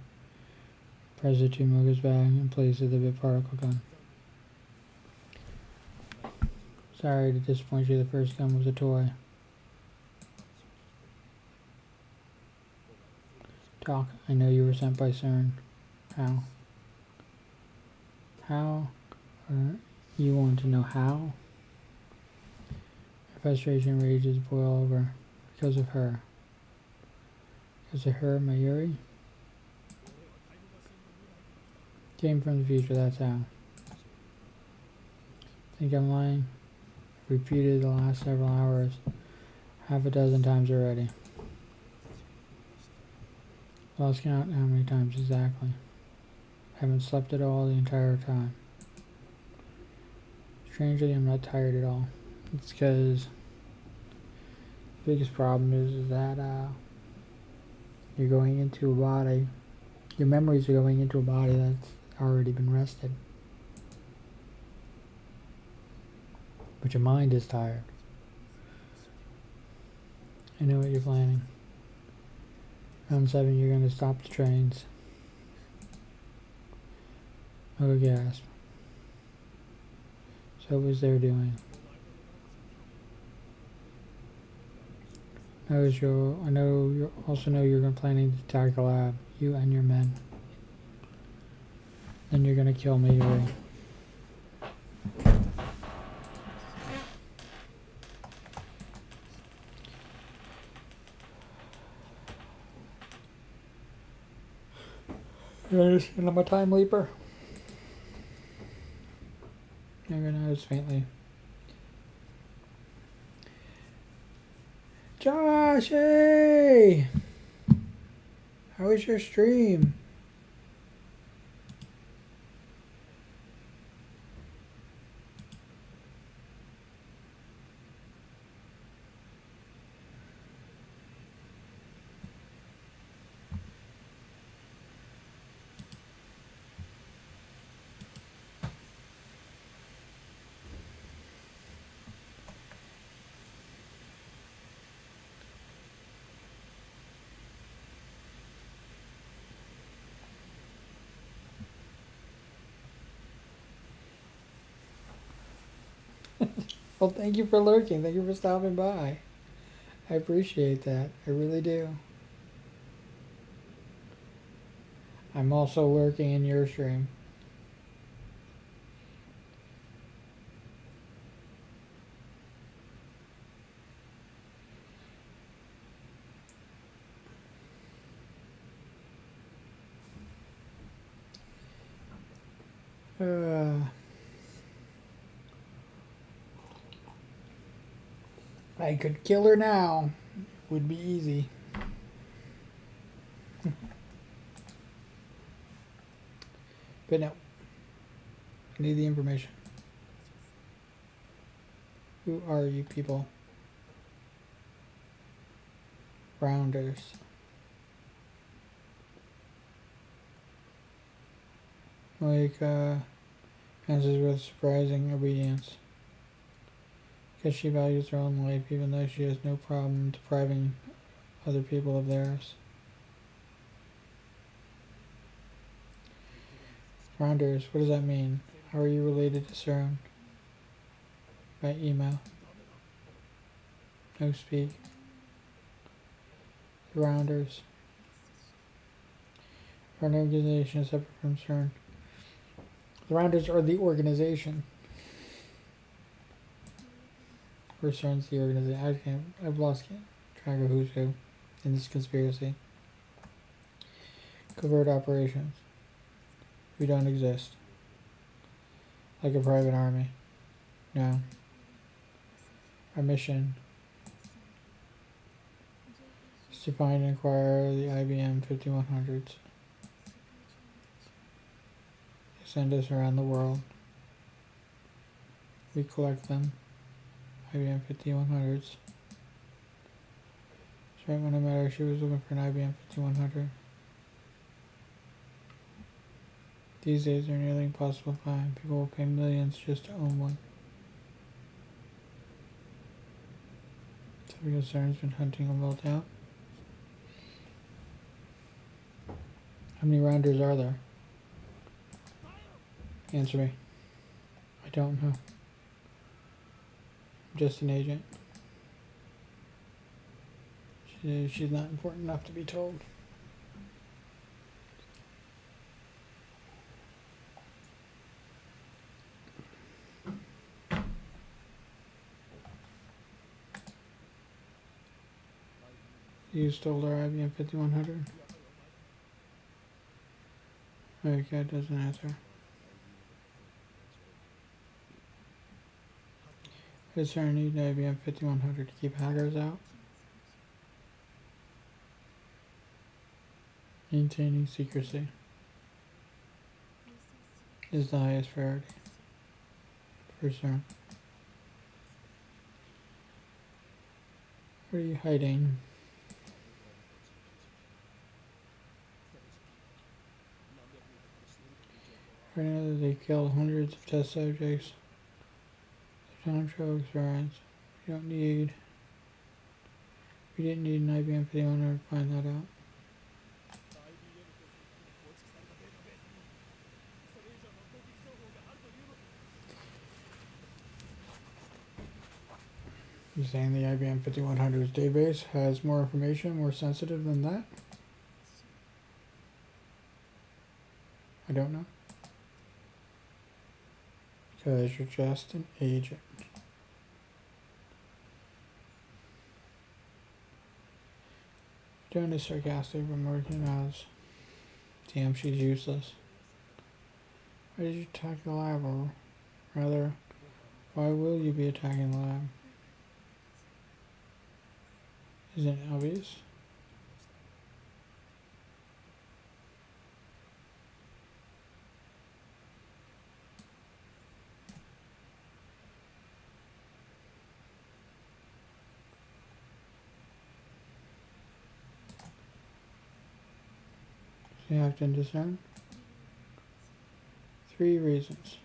Press it to Moga's bag and place it the bit particle gun. Sorry to disappoint you, the first gun was a toy. Doc, I know you were sent by CERN. How? How? You want to know how? Her frustration and rage is boil over because of her. Because of her, Mayuri? Came from the future, that's how. Think I'm lying? Repeated the last several hours half a dozen times already. Lost count how many times exactly. Haven't slept at all the entire time. Strangely, I'm not tired at all. It's because the biggest problem is that you're going into a body. Your memories are going into a body that's already been rested. But your mind is tired. I know what you're planning. Round 7, you're going to stop the trains. Moga gasped. So what was they doing? I know you also know you're planning to attack the lab. You and your men. Then you're going to kill Mayuri. You understand I'm a time leaper? You're gonna notice faintly. Josh, hey! How was your stream? Well, thank you for lurking. Thank you for stopping by. I appreciate that. I really do. I'm also lurking in your stream. I could kill her now. Would be easy. But no. I need the information. Who are you people? Rounders. Like, answers with surprising obedience. Because she values her own life even though she has no problem depriving other people of theirs. Rounders, what does that mean? How are you related to CERN? By email. No speak. The Rounders. Our organization is separate from CERN. The Rounders are the organization. Or CERN's the organization. I've lost track of who's who in this conspiracy. Covert operations. We don't exist. Like a private army. No. Our mission is to find and acquire the IBM 5100s. They send us around the world. We collect them. IBM 5100s. That's right when I met her, she was looking for an IBM 5100. These days are nearly impossible to find. People will pay millions just to own one. So because CERN's been hunting them all down. How many Rounders are there? Answer me. I don't know. I'm just an agent. She's not important enough to be told. You stole our IBM 5100? Okay, doesn't answer. Is there a need to IBM 5100 to keep hackers out? Maintaining secrecy is the highest priority for CERN. What are you hiding? Right now they killed hundreds of test subjects. The time show experiments. We didn't need an IBM 5100 to find that out. You're saying the IBM 5100's database has more information, more sensitive than that? I don't know. Because you're just an agent. Joan is sarcastic, but Morgan knows. Damn, she's useless. Why did you attack the lab? Or rather, why will you be attacking the lab? Isn't it obvious? You have to discern 3 reasons.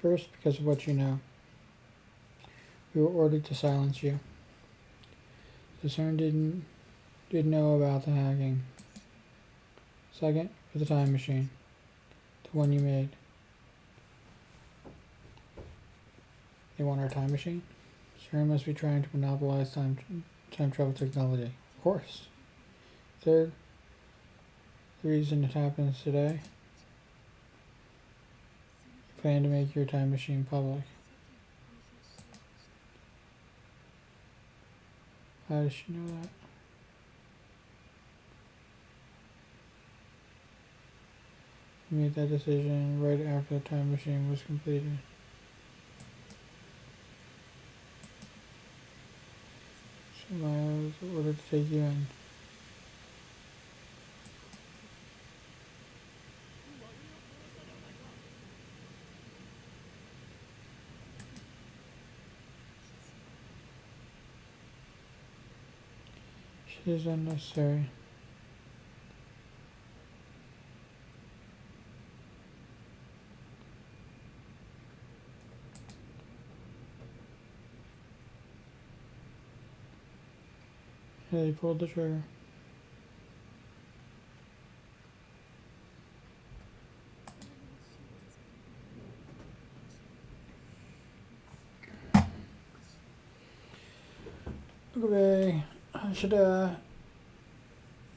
First, because of what you know. We were ordered to silence you. CERN didn't know about the hacking. Second, for the time machine. The one you made. They want our time machine? Sir must be trying to monopolize time travel technology. Of course. Third, the reason it happens today. You plan to make your time machine public. How does she know that? You made that decision right after the time machine was completed. So I was ordered to take you in. She is unnecessary. Yeah, he pulled the trigger. Okay, I should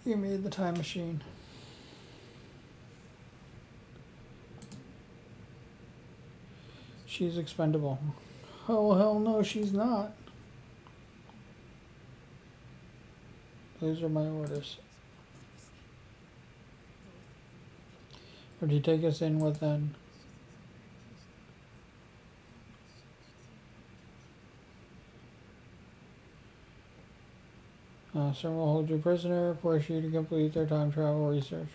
you made the time machine. She's expendable. Oh hell no, she's not. Those are my orders. What did you take us in with then? Sir will hold you prisoner, force you to complete their time travel research.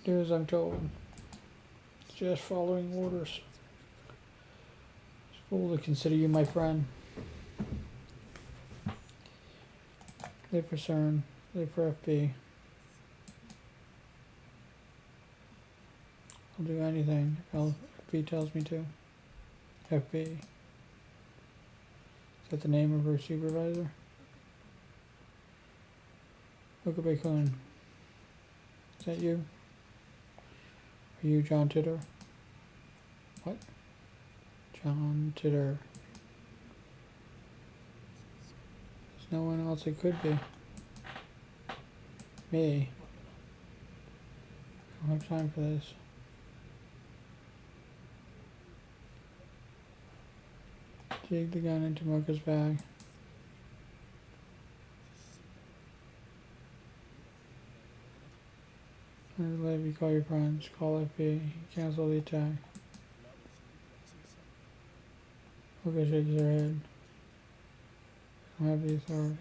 Do as I'm told. Just following orders. It's cool to consider you my friend. Live for CERN. Live for FB. I'll do anything if FB tells me to. FB. Is that the name of her supervisor? Okabe-kun. Is that you? Are you John Titter? What? John Titter. There's no one else it could be. Me. I don't have time for this. Dig the gun into Mocha's bag. Let me call your friends. Call FB. Cancel the attack. Mocha shakes her head. I don't have the authority.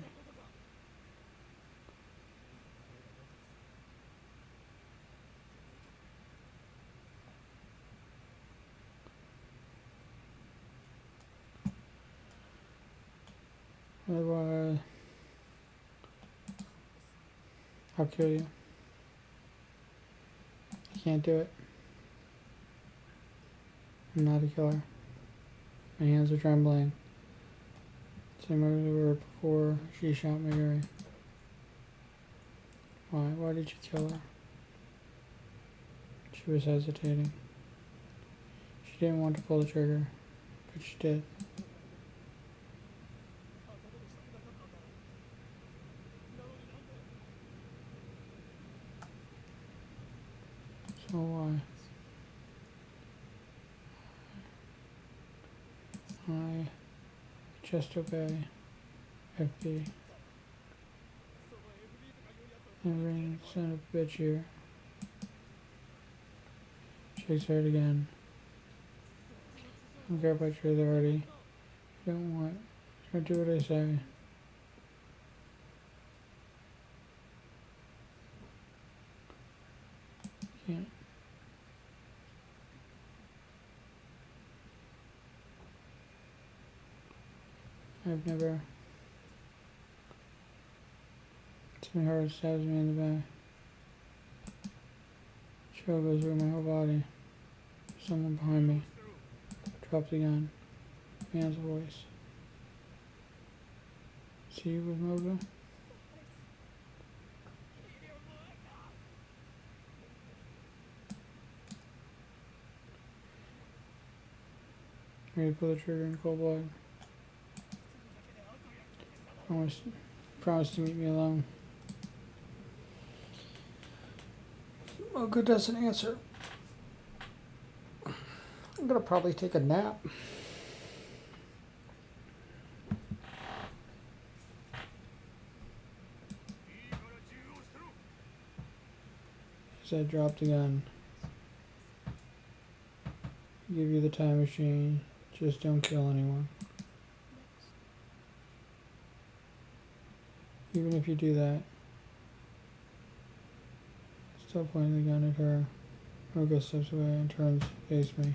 Otherwise, I'll kill you. I can't do it. I'm not a killer. My hands are trembling. Same as they were before she shot Mayuri. Why? Why did you kill her? She was hesitating. She didn't want to pull the trigger, but she did. So why? I just obey FB. And son of a bitch here. Shakes her head again. I don't care about your authority. You don't want. Don't do what I say. Can't. I've never. Something hard stabs me in the back. Chill goes through my whole body. Someone behind me. Drop the gun. Man's voice. See you with Mocha? me to pull the trigger in cold blood. Promise to meet me alone. Well, good doesn't answer. I'm gonna probably take a nap. As I drop the gun. Give you the time machine. Just don't kill anyone. Even if you do that, still pointing the gun at her. Rogo steps away and turns to face me.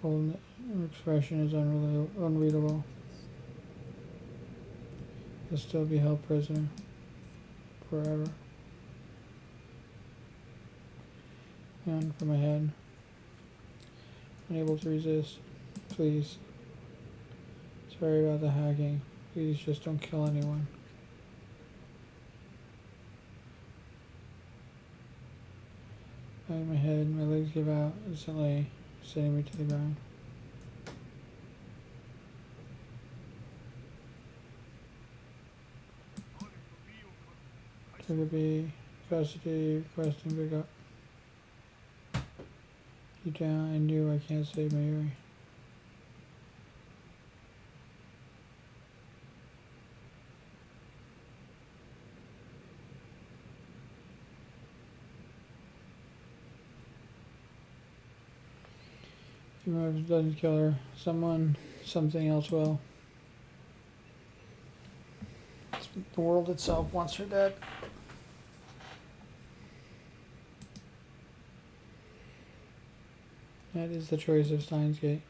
Cold expression is unreadable. He'll still be held prisoner forever. And for my head, unable to resist. Please. Sorry about the hacking. Please just don't kill anyone. Bang my head, my legs give out instantly, sending me to the ground. Trigger B, custody, requesting pickup. Deep down, I knew I can't save Mayuri. If it doesn't kill her, something else will. The world itself wants her dead. That is the choice of Steins Gate.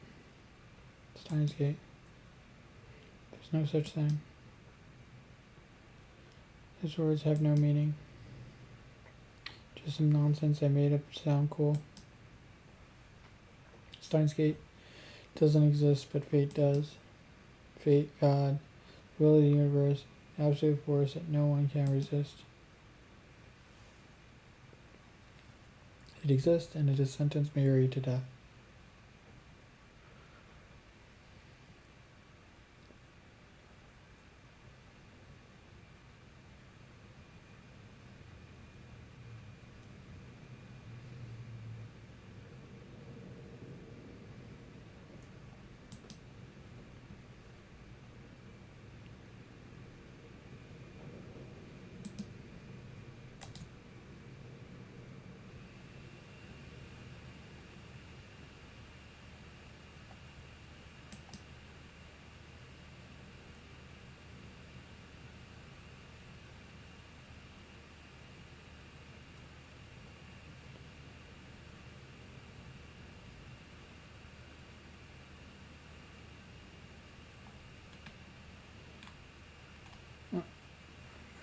Steins Gate. There's no such thing. His words have no meaning. Just some nonsense I made up to sound cool. Steins Gate doesn't exist, but fate does. Fate, God, the will of the universe, absolute force that no one can resist. It exists, and it has sentenced Mayuri to death.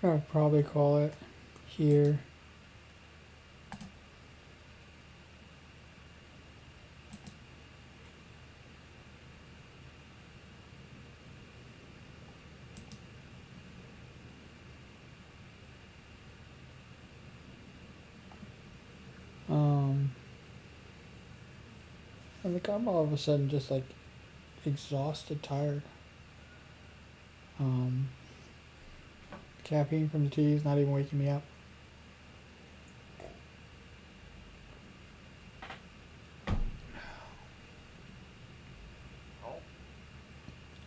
I'll probably call it here. I think I'm all of a sudden just like exhausted, tired. Caffeine from the tea is not even waking me up.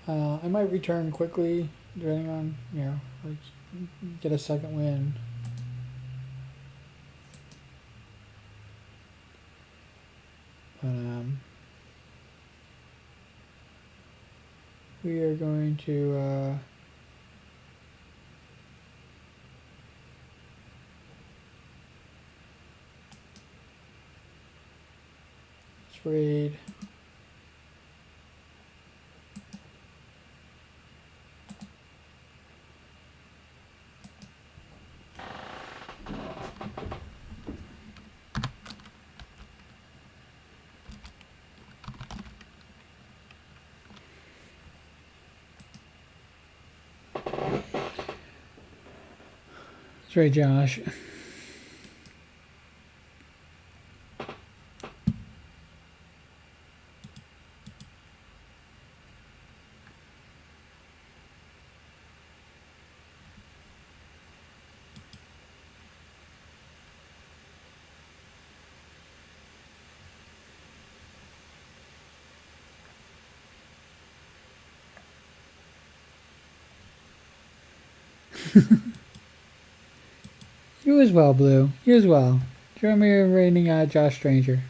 I might return quickly, depending on, like get a second win. But we are going to raid. That's right, Josh. You as well, Blue. You as well. Join me in rating Josh Stranger.